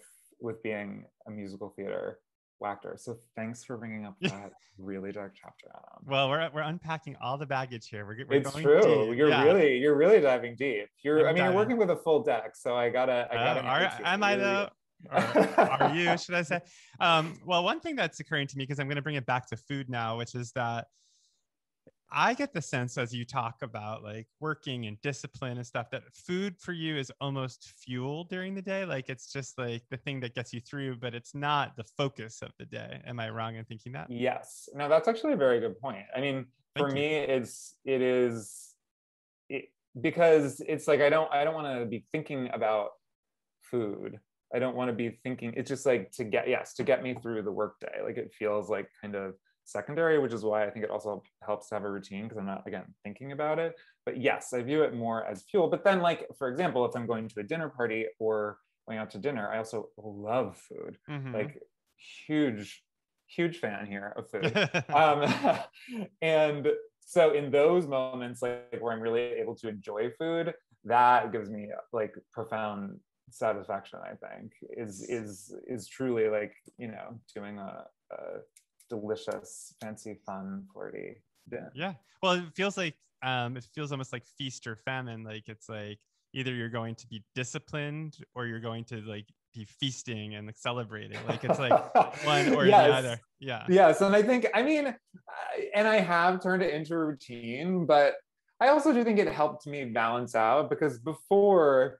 being a musical theater actor. So thanks for bringing up that really dark chapter, Adam. Well, we're unpacking all the baggage here. We're It's going true. deep. Yeah. You're really diving deep. I'm I mean, you're diving. working with a full deck, so Oh, I gotta give it to am I you. though? Or are you, should I say? Well, one thing that's occurring to me, because I'm going to bring it back to food now, which is that I get the sense as you talk about like working and discipline and stuff that food for you is almost fuel during the day. Like it's just like the thing that gets you through, but it's not the focus of the day. Am I wrong in thinking that? Yes. No, that's actually a very good point. I mean, for Thank you. me, it is it, because it's like I don't want to be thinking about food. I don't want to be thinking. It's just like to get me through the workday. Like it feels like kind of secondary, which is why I think it also helps to have a routine, because I'm not, again, thinking about it. But yes, I view it more as fuel. But then, like, for example, if I'm going to a dinner party or going out to dinner, I also love food. Mm-hmm. Like huge, huge fan here of food. Um, and so in those moments, like where I'm really able to enjoy food, that gives me like profound satisfaction. I think is truly like, you know, doing a delicious, fancy, fun, flirty dinner. Yeah. Well, it feels almost like feast or famine. Like it's like either you're going to be disciplined or you're going to like be feasting and like celebrating. Like it's like one or the Yes, other. Yeah. yes, and I think, I mean, and I have turned it into a routine, but I also do think it helped me balance out, because before,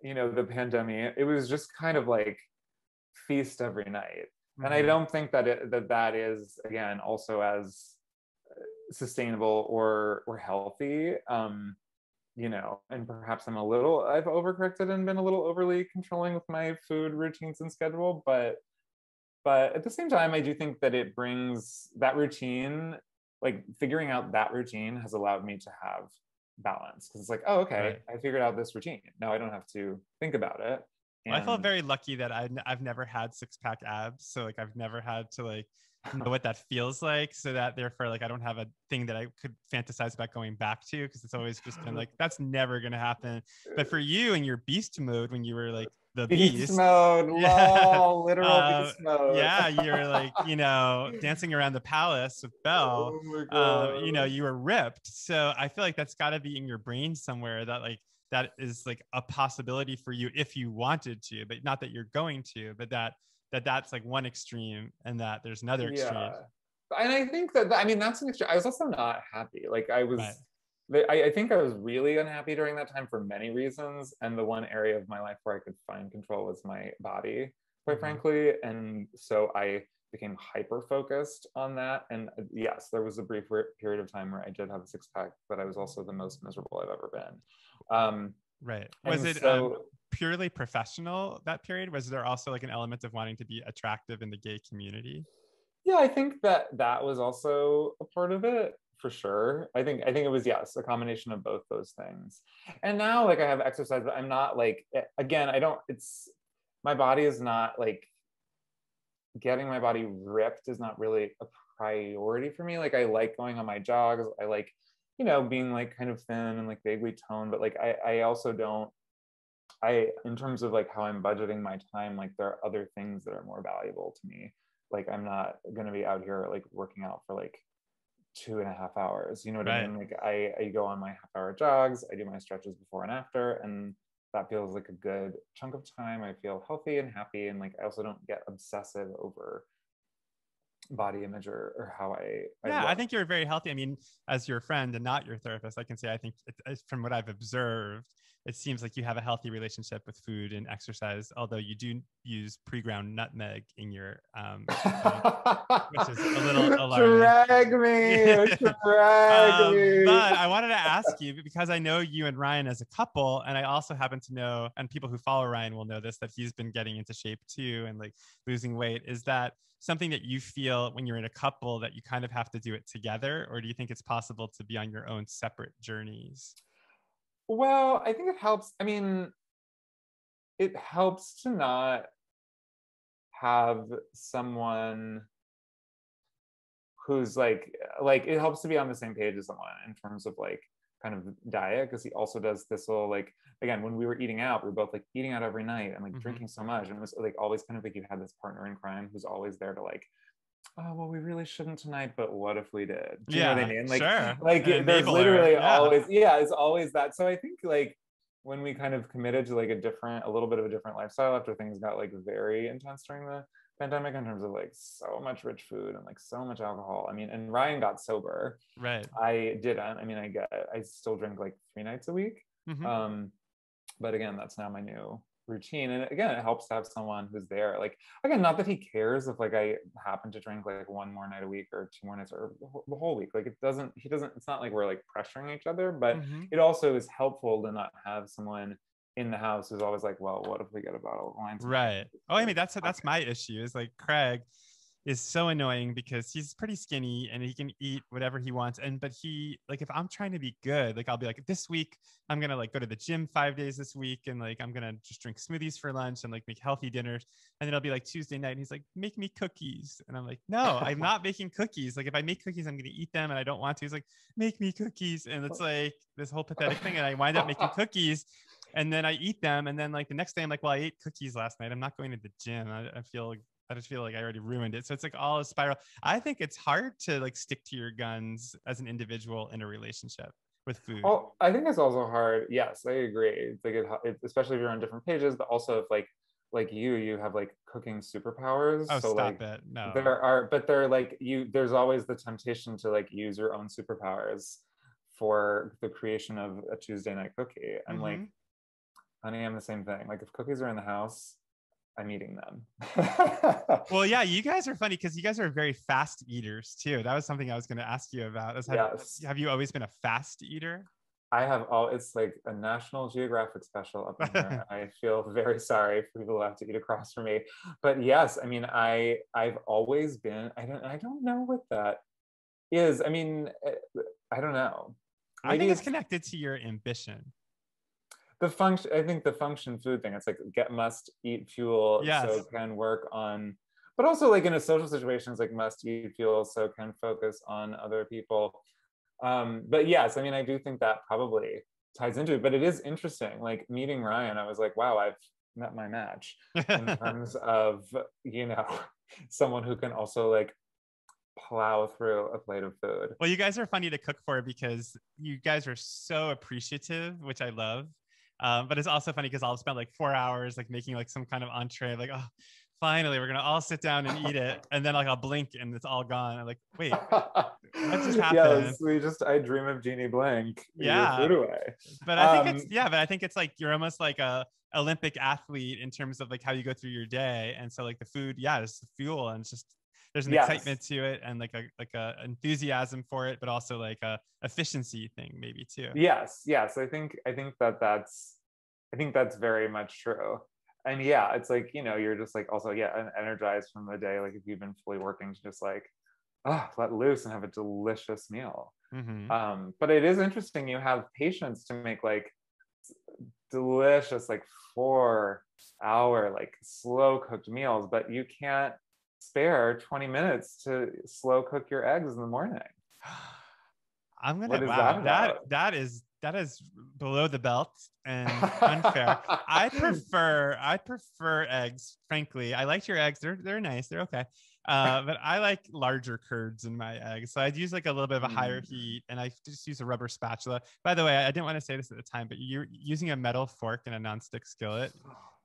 you know, the pandemic, it was just kind of like feast every night. And I Mm-hmm. don't think that that is, again, also as sustainable or healthy. You know, and perhaps I've overcorrected and been a little overly controlling with my food routines and schedule, but at the same time, I do think that it brings that routine, like figuring out that routine has allowed me to have balance, because it's like, oh, okay, Right. I figured out this routine. Now I don't have to think about it. Well, I felt And very lucky that I've never had six pack abs, so like I've never had to like know what that feels like, so that therefore like I don't have a thing that I could fantasize about going back to, because it's always just been like that's never gonna happen. But for you in your beast mode when you were like the beast beast, mode, yeah, lol, literal beast mode. yeah, you're like dancing around the palace with Belle. Oh my god. You were ripped, so I feel like that's got to be in your brain somewhere that like that is like a possibility for you if you wanted to, but not that you're going to, but that's like one extreme and that there's another extreme. Yeah. And I think that, I mean, that's an extreme. I was also not happy. Like Right. I think I was really unhappy during that time for many reasons. And the one area of my life where I could find control was my body, quite Mm-hmm. frankly. And so I became hyper focused on that. And yes, there was a brief period of time where I did have a six pack, but I was also the most miserable I've ever been. Right. Was And it so purely professional that period? Was there also like an element of wanting to be attractive in the gay community? yeah, I think that that was also a part of it for sure. I think it was, yes, a combination of both those things. And now like I have exercise, but I'm not like, again, I don't, it's my body is not like, getting my body ripped is not really a priority for me. Like I like going on my jogs. I like, you know, being like kind of thin and like vaguely toned, but like I also don't, in terms of like how I'm budgeting my time, like there are other things that are more valuable to me. Like I'm not going to be out here like working out for like 2.5 hours. You know what I Right. mean? Like I go on my half-hour jogs, I do my stretches before and after, and that feels like a good chunk of time. I feel healthy and happy, and like I also don't get obsessive over body image or how I Yeah, I look. think you're very healthy. I mean, as your friend and not your therapist, I can say I think from what I've observed, it seems like you have a healthy relationship with food and exercise. Although you do use pre-ground nutmeg in your drink, which is a little alarming. Drag me, drag me. But I wanted to ask you because I know you and Ryan as a couple, and I also happen to know, and people who follow Ryan will know this, that he's been getting into shape too and like losing weight. Is that something that you feel when you're in a couple that you kind of have to do it together, or do you think it's possible to be on your own separate journeys? Well, I think it helps. I mean, it helps to not have someone who's like it helps to be on the same page as someone in terms of like kind of diet, because he also does this little like, again, when we were eating out, we were both like eating out every night and like Mm-hmm. drinking so much, and it was like always kind of like you had this partner in crime who's always there to like, oh well, we really shouldn't tonight, but what if we did? Do you know what I Yeah, mean? sure. Like An there's enabler. literally Yeah. always, yeah, it's always that. So I think like when we kind of committed to like a little bit of a different lifestyle after things got like very intense during the pandemic in terms of like so much rich food and like so much alcohol. I mean, and Ryan got sober. Right. I didn't. I mean, I still drink like 3 nights a week. Mm-hmm. Um, but again, that's now my new routine. And again, it helps to have someone who's there. Like, again, not that he cares if like I happen to drink like one more night a week or two more nights or the whole week. Like he doesn't, it's not like we're like pressuring each other, but Mm-hmm. it also is helpful to not have someone in the house who's always like, well, what if we get a bottle of wine tonight? Right. Oh, I Like, mean, that's okay. my issue is like Craig is so annoying because he's pretty skinny and he can eat whatever he wants. But he like if I'm trying to be good, like I'll be like this week I'm gonna like go to the gym 5 days this week and like I'm gonna just drink smoothies for lunch and like make healthy dinners. And then I'll be like Tuesday night and he's like, make me cookies. And I'm like, no, I'm not making cookies. Like if I make cookies, I'm gonna eat them and I don't want to. He's like, make me cookies. And it's like this whole pathetic thing. And I wind up making cookies and then I eat them. And then like the next day I'm like, well, I ate cookies last night. I'm not going to the gym. I just feel like I already ruined it. So it's like all a spiral. I think it's hard to like stick to your guns as an individual in a relationship with food. Oh, I think it's also hard. Yes, I agree. It's like especially if you're on different pages, but also if like you have like cooking superpowers. Oh, So stop like it. No. there are, but they're like there's always the temptation to like use your own superpowers for the creation of a Tuesday night cookie. And Mm-hmm. like, honey, I'm the same thing. Like if cookies are in the house, I'm eating them. Well, yeah, you guys are funny because you guys are very fast eaters too. That was something I was going to ask you about. Yes. Have you always been a fast eater? I have it's like a National Geographic special up in here. I feel very sorry for people who have to eat across from me. But yes, I mean, I've always been, I don't know what that is. I mean, I don't know. I think it's connected to your ambition. The function, I think the function food thing, it's like must eat fuel, Yes. so can work on, but also like in a social situation, it's like must eat fuel, so can focus on other people. But yes, I mean, I do think that probably ties into it, but it is interesting. Like meeting Ryan, I was like, wow, I've met my match in terms of, you know, someone who can also like plow through a plate of food. Well, you guys are funny to cook for because you guys are so appreciative, which I love. But it's also funny because I'll spend like 4 hours like making like some kind of entree, like, oh, finally we're gonna all sit down and eat it, and then like I'll blink and it's all gone. I'm like, wait, what just happened? Yes, I dream of Jeannie Blank. Yeah, your food away. But I think but I think it's like you're almost like a Olympic athlete in terms of like how you go through your day, and so like the food, it's the fuel, and it's just there's an excitement to it and like a enthusiasm for it, but also like a efficiency thing maybe too. Yes, I think that's very much true. And yeah, it's like, you know, you're just like also energized from the day, like if you've been fully working, to just like let loose and have a delicious meal. But it is interesting, you have patience to make like delicious like 4-hour like slow cooked meals, but you can't spare 20 minutes to slow cook your eggs in the morning. I'm gonna that is below the belt and unfair. I prefer eggs, frankly. I like your eggs. They're nice. They're okay. But I like larger curds in my eggs. So I'd use like a little bit of a higher heat, and I just use a rubber spatula. By the way, I didn't want to say this at the time, but you're using a metal fork in a nonstick skillet.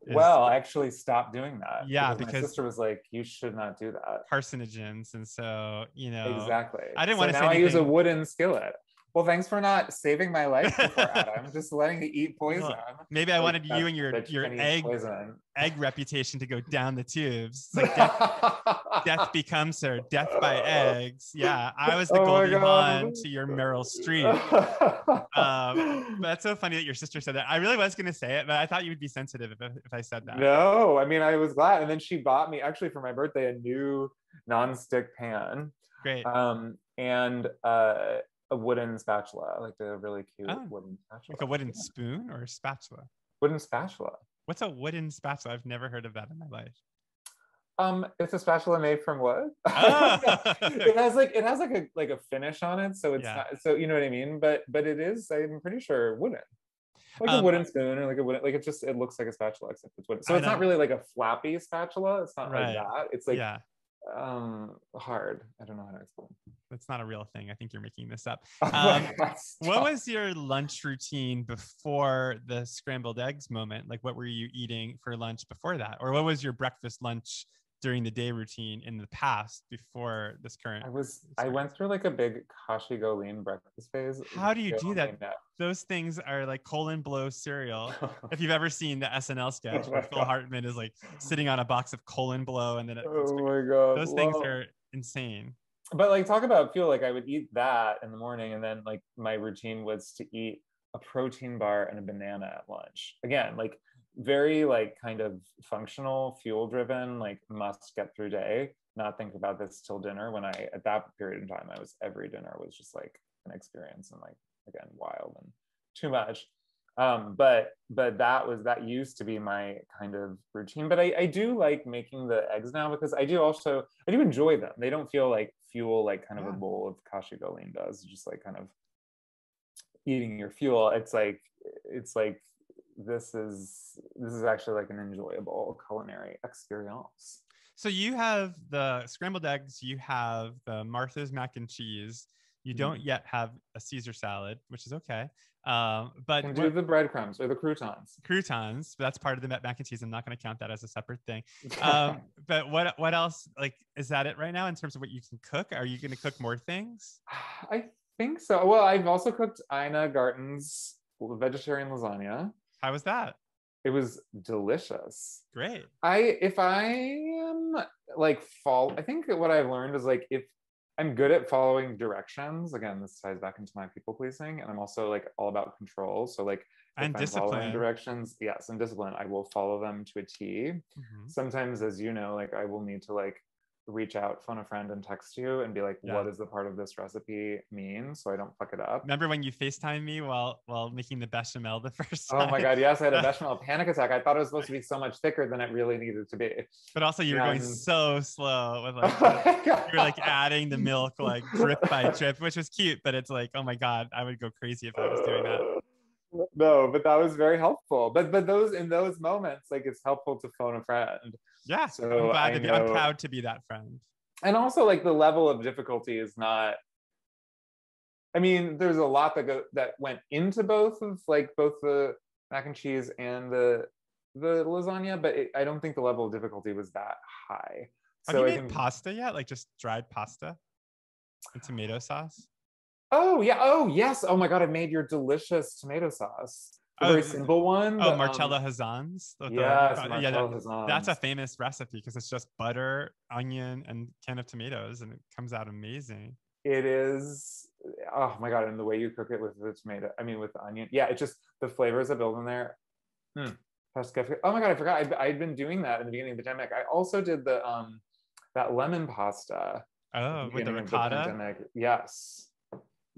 Well, I actually stopped doing that. Yeah, because my sister was like, you should not do that. Carcinogens. And so, you know. Exactly. I didn't want to say now anything. I use a wooden skillet. Well, thanks for not saving my life before, Adam. Just letting me eat poison. Well, maybe I wanted you and your egg reputation to go down the tubes. Like death becomes her, death by eggs. Yeah, I was the Goldie Hawn to your Meryl Streep. But that's so funny that your sister said that. I really was going to say it, but I thought you would be sensitive if I said that. No, I mean, I was glad. And then she bought me, actually for my birthday, a new nonstick pan. Great. And a wooden spatula, like a really cute wooden spatula. Like a wooden spoon or a spatula? Wooden spatula. What's a wooden spatula? I've never heard of that in my life. It's a spatula made from wood. It has like a finish on it, so it's not, so you know what I mean. But it is, I'm pretty sure, wooden. Like a wooden spoon, or like a wooden, like it looks like a spatula except it's wooden. So it's not really like a flappy spatula. It's not like that. It's like hard. I don't know how to explain. That's not a real thing. I think you're making this up. What was your lunch routine before the scrambled eggs moment? Like, what were you eating for lunch before that? Or what was your breakfast, lunch, during the day routine in the past before this current? I went through like a big kashi go lean breakfast phase. How do you do that? Those things are like colon blow cereal. If you've ever seen the SNL sketch where Phil Hartman is like sitting on a box of colon blow, and then my god, those things are insane. But like, talk about fuel. Like, I would eat that in the morning, and then like my routine was to eat a protein bar and a banana at lunch. Again, like very like kind of functional, fuel driven, like must get through day, not think about this till dinner. When at that period in time, every dinner was just like an experience, and like, again, wild and too much. But that used to be my kind of routine. But I do like making the eggs now, because I do enjoy them. They don't feel like fuel, like kind of a bowl of kashi go lean does, just like kind of eating your fuel. It's like this is actually like an enjoyable culinary experience. So you have the scrambled eggs, you have the Martha's mac and cheese. You don't yet have a Caesar salad, which is okay. But can do the breadcrumbs or the croutons. Croutons, that's part of the mac and cheese. I'm not going to count that as a separate thing. But what else? Like, is that it right now in terms of what you can cook? Are you going to cook more things? I think so. Well, I've also cooked Ina Garten's vegetarian lasagna. How was that? It was delicious. Great. If I am like I think what I've learned is like if I'm good at following directions, again, this ties back into my people pleasing, and I'm also like all about control. So like And if I'm following discipline. directions, yes, and discipline, I will follow them to a T. Mhm. Sometimes, as you know, like I will need to like reach out, phone a friend, and text you and be like, Yeah. what does the part of this recipe mean? So I don't fuck it up. Remember when you FaceTime me while making the bechamel the first time? Oh my God, yes, I had a bechamel panic attack. I thought it was supposed to be so much thicker than it really needed to be. But also you were going And so slow with like, oh my you were like God. adding the milk like drip by drip, which was cute, but it's like, oh my God, I would go crazy if I was doing that. No, but that was very helpful. But those in those moments, like it's helpful to phone a friend. Yeah, So I'm proud to be that friend. And also like the level of difficulty is not. I mean, there's a lot that went into both the mac and cheese and the lasagna, but I don't think the level of difficulty was that high. Have you made pasta yet? Like just dried pasta and tomato sauce? Oh yeah. Oh yes. Oh my God, I made your delicious tomato sauce. The very simple one. Oh, Marcello Hazan's. Yes, Marcello Hazan's. That's a famous recipe because it's just butter, onion, and can of tomatoes, and it comes out amazing. It is. Oh my God, and the way you cook it with the tomato, I mean with the onion. Yeah, it just, the flavors that build in there. Oh my God, I forgot. I'd been doing that in the beginning of the pandemic. I also did the that lemon pasta. Oh, with the ricotta? Yes.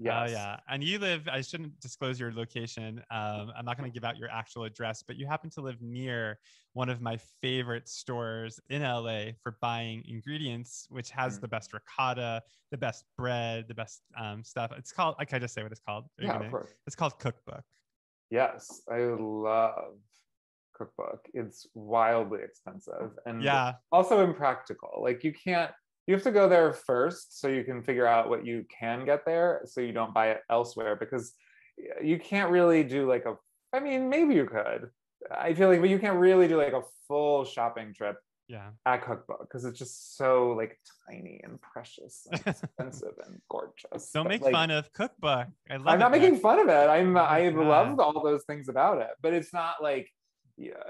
Yes. Oh yeah, and you live, I shouldn't disclose your location. I'm not going to give out your actual address, but you happen to live near one of my favorite stores in LA for buying ingredients, which has the best ricotta, the best bread, the best stuff. It's called, I can just say what it's called. Yeah, of course. It's called Cookbook. Yes, I love Cookbook. It's wildly expensive and also impractical. Like you have to go there first so you can figure out what you can get there so you don't buy it elsewhere, because you can't really do like I mean, maybe you could. I feel like, but you can't really do like a full shopping trip at Cookbook because it's just so like tiny and precious and expensive and gorgeous. Don't make like, fun of Cookbook. I'm not making fun of it. I love all those things about it, but it's not like,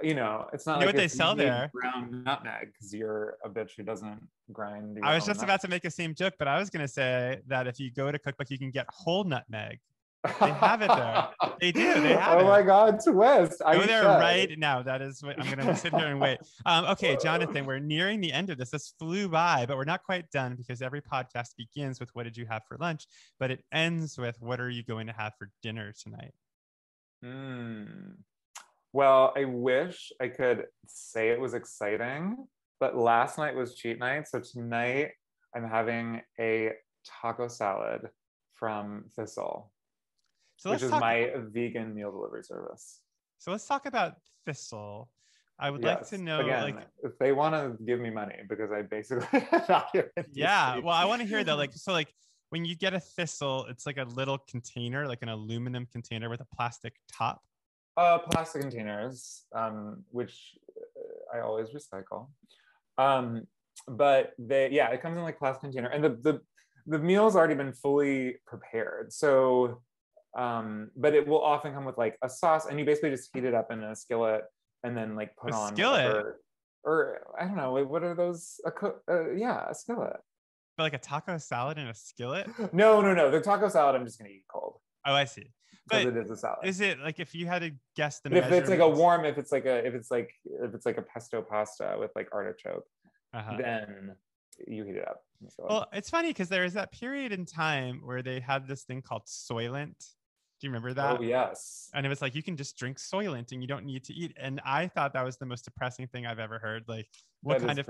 you know, it's not like what they sell there. Ground nutmeg because you're a bitch who doesn't grind. I was just about to make the same joke, but I was going to say that if you go to Cookbook, you can get whole nutmeg. They have it there. They do. They have it. Oh my God, twist! Go there right now. That is what I'm going to sit here and wait. Okay, Jonathan, we're nearing the end of this. This flew by, but we're not quite done because every podcast begins with "What did you have for lunch?" but it ends with "What are you going to have for dinner tonight?" Well, I wish I could say it was exciting, but last night was cheat night. So tonight I'm having a taco salad from Thistle, which is my vegan meal delivery service. So let's talk about Thistle. I would like to know, again, like, if they want to give me money, because I basically not well, I want to hear though, like when you get a Thistle, it's like a little container, like an aluminum container with a plastic top. Plastic containers, which I always recycle. But it comes in like plastic container, and the meal's already been fully prepared. So, but it will often come with like a sauce, and you basically just heat it up in a skillet, and then like put on whatever, or I don't know, what are those? A skillet. But like a taco salad in a skillet? No. The taco salad I'm just gonna eat cold. Oh, I see. Because it is a salad. Is it like, if you had to guess the if it's like a warm, if it's like a pesto pasta with like artichoke, then you heat it up. Well, it's funny because there is that period in time where they had this thing called Soylent. Do you remember that? Oh yes. And it was like you can just drink Soylent and you don't need to eat. And I thought that was the most depressing thing I've ever heard. Like, what kind of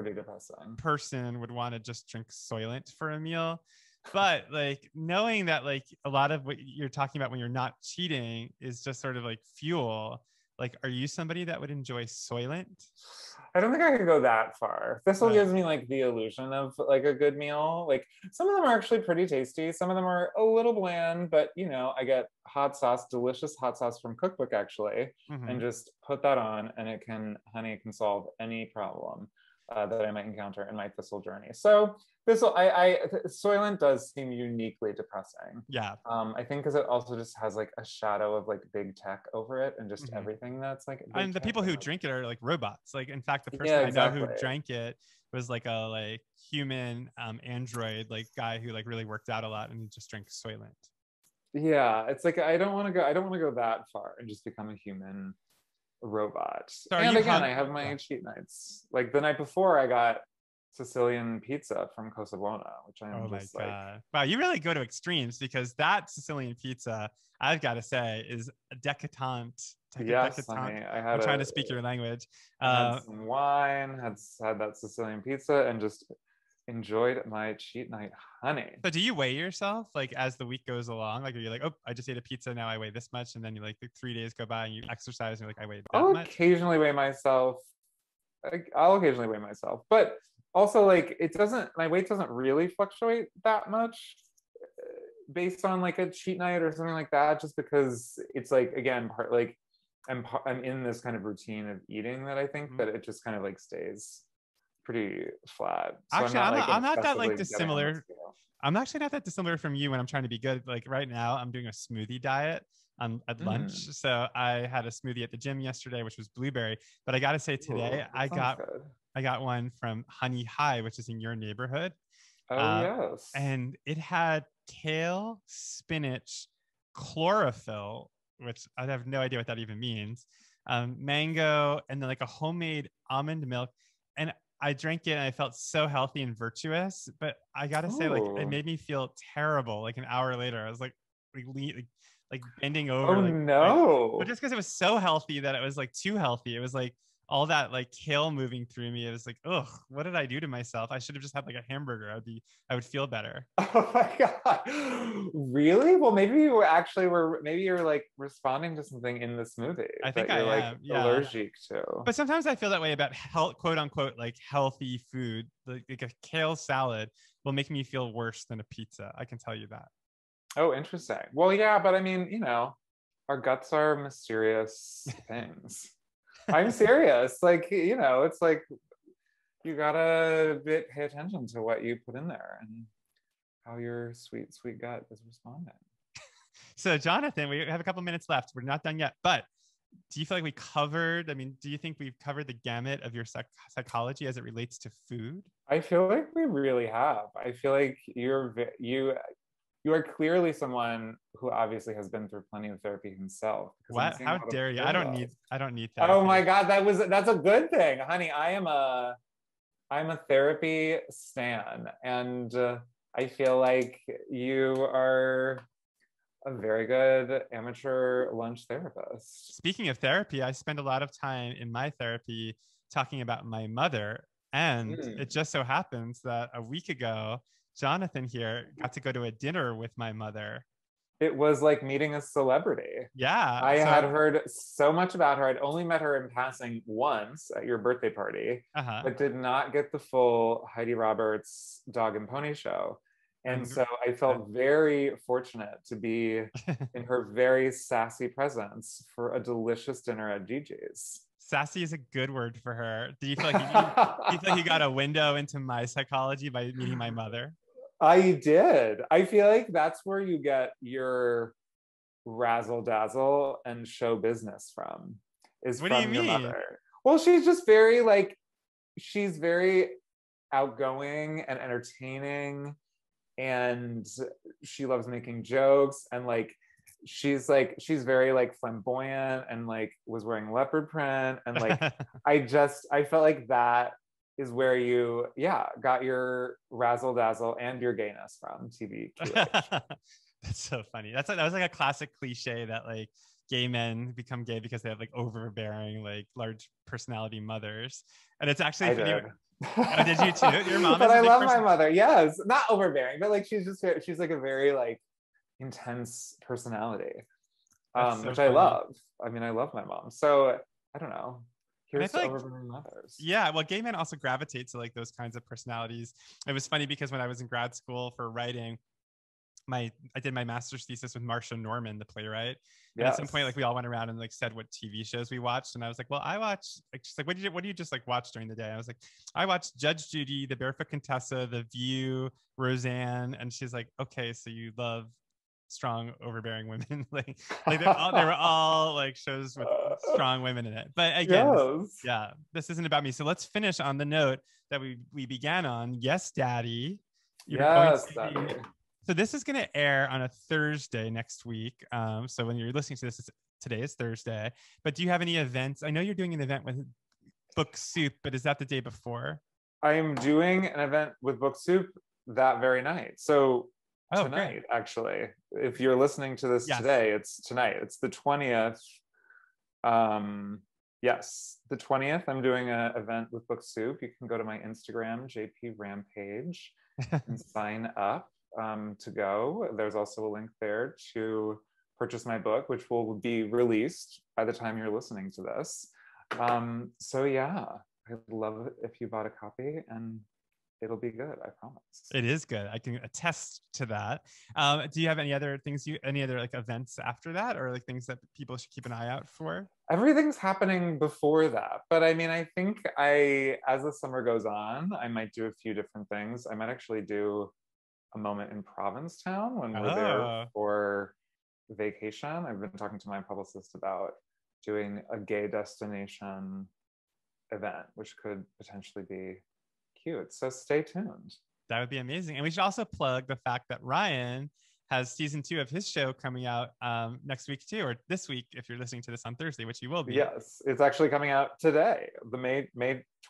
person would want to just drink Soylent for a meal? But like knowing that like a lot of what you're talking about when you're not cheating is just sort of like fuel. Like, are you somebody that would enjoy Soylent? I don't think I could go that far. Thistle gives me like the illusion of like a good meal. Like some of them are actually pretty tasty. Some of them are a little bland, but you know, I get hot sauce, delicious hot sauce from Cookbook actually, and just put that on and it can solve any problem. that I might encounter in my thistle journey. So Soylent does seem uniquely depressing. Yeah. I think because it also just has like a shadow of like big tech over it, and just Mm-hmm. everything that's like big And the tech, people who drink it are like robots. Like, in fact, the person yeah, I know who exactly. drank it was like a like human android like guy who like really worked out a lot and he just drank Soylent. Yeah, it's like I don't want to go that far and just become a human robot. So are And you again, hung? I have Yeah. my cheat nights. Like the night before, I got Sicilian pizza from Cosa Buona, which I'm Oh my just like, God. Wow, you really go to extremes because that Sicilian pizza, I've got to say, is a decadent. yes, honey. I'm trying to speak your language. I had some wine, had that Sicilian pizza, and just enjoyed my cheat night, honey. So do you weigh yourself like as the week goes along? Like, are you like, oh, I just ate a pizza, now I weigh this much, and then you like 3 days go by and you exercise and you're like, I weighed that I'll much? occasionally weigh myself. I'll occasionally weigh myself, but also like my weight doesn't really fluctuate that much based on like a cheat night or something like that, just because it's like, again, part like I'm in this kind of routine of eating that I think that it just kind of like stays pretty flat. So Actually, I'm not that like getting on the dissimilar. scale. I'm actually not that dissimilar from you when I'm trying to be good. Like right now, I'm doing a smoothie diet at lunch. So I had a smoothie at the gym yesterday, which was blueberry. But I got to say today, Ooh, that sounds good. I got one from Honey High, which is in your neighborhood. Oh yes. And it had kale, spinach, chlorophyll, which I have no idea what that even means, mango, and then like a homemade almond milk. And I drank it and I felt so healthy and virtuous. But I gotta say, like, it Ooh. made me feel terrible. Like an hour later, I was like bending over, Oh like, but no. just because it was so healthy that it was like too healthy. It was like all that like kale moving through me. It was like, ugh, what did I do to myself? I should have just had like a hamburger. I would feel better. Oh my God. Really? Well, maybe you maybe you're like responding to something in the smoothie I think that I you're like am. Yeah. allergic to. But sometimes I feel that way about health, quote unquote, like healthy food. Like a kale salad will make me feel worse than a pizza. I can tell you that. Oh, interesting. Well, yeah, but I mean, our guts are mysterious things. I'm serious. Like, it's like you gotta pay attention to what you put in there and how your sweet, sweet gut is responding. So, Jonathan, we have a couple minutes left. We're not done yet, but do you feel like we covered? I mean, do you think we've covered the gamut of your psychology as it relates to food? I feel like we really have. I feel like you are clearly someone who obviously has been through plenty of therapy himself. Because I'm What? seeing a How lot of dare you? parallels. I don't need Oh therapy. my God, that's a good thing, honey. I'm a therapy stan, and I feel like you are a very good amateur lunch therapist. Speaking of therapy, I spend a lot of time in my therapy talking about my mother. And it just so happens that a week ago, Jonathan here got to go to a dinner with my mother. It was like meeting a celebrity. Yeah. I had So, heard so much about her. I'd only met her in passing once at your birthday party, uh-huh. but did not get the full Heidi Roberts Dog and Pony show. And so I felt very fortunate to be in her very sassy presence for a delicious dinner at Gigi's. Sassy is a good word for her. Do you feel like you feel like you got a window into my psychology by meeting my mother? I did. I feel like that's where you get your razzle dazzle and show business from, is What do you from your mean? mother. Well, she's very outgoing and entertaining, and she loves making jokes, and she's very like flamboyant, and like was wearing leopard print, and like I felt like that is where you got your razzle dazzle and your gayness from, TBQH. That's so funny. That was like a classic cliche that like gay men become gay because they have like overbearing, like large personality mothers. And it's actually funny. Did. Oh, did you too? Your mom But is a I big love person. my mother. Yes, not overbearing, but like she's like a very like intense personality, That's so which I funny. love. I mean, I love my mom. So I don't know. And I Here's feel to like, overbearing mothers. yeah, well, gay men also gravitate to like those kinds of personalities. It was funny because when I was in grad school for writing, I did my master's thesis with Marsha Norman, the playwright. And at Yes. some point, like we all went around and like said what TV shows we watched. And I was like, well, I watch like, she's like, what do you just like watch during the day? I was like, I watched Judge Judy, The Barefoot Contessa, The View, Roseanne. And she's like, okay, so you love strong, overbearing women. like they were all like shows with strong women in it. But again, Yes. this isn't about me. So let's finish on the note that we began on. Yes, Daddy. You're going Yes, to Daddy. So this is going to air on a Thursday next week. So when you're listening to this, today is Thursday. But do you have any events? I know you're doing an event with Book Soup, but is that the day before? I'm doing an event with Book Soup that very night. So tonight, great. actually, if you're listening to this today, it's tonight. It's the 20th. Yes, the 20th. I'm doing an event with Book Soup. You can go to my Instagram, JP Rampage, and sign up to go. There's also a link there to purchase my book, which will be released by the time you're listening to this. So yeah, I'd love it if you bought a copy, and it'll be good, I promise. It is good. I can attest to that. Do you have any other things, any other like events after that, or like things that people should keep an eye out for? Everything's happening before that, but I mean, I think as the summer goes on, I might do a few different things. I might actually do a moment in Provincetown when we're there for vacation. I've been talking to my publicist about doing a gay destination event, which could potentially be cute. So stay tuned. That would be amazing. And we should also plug the fact that Ryan has season 2 of his show coming out next week too, or this week if you're listening to this on Thursday, which you will be. Yes, it's actually coming out today, the May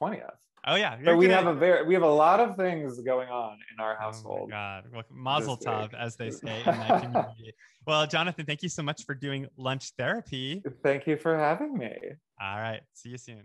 20th. Oh yeah. So we have a lot of things going on in our household. Oh my God. Well, mazel tov, as they say in that community. Well, Jonathan, thank you so much for doing lunch therapy. Thank you for having me. All right. See you soon.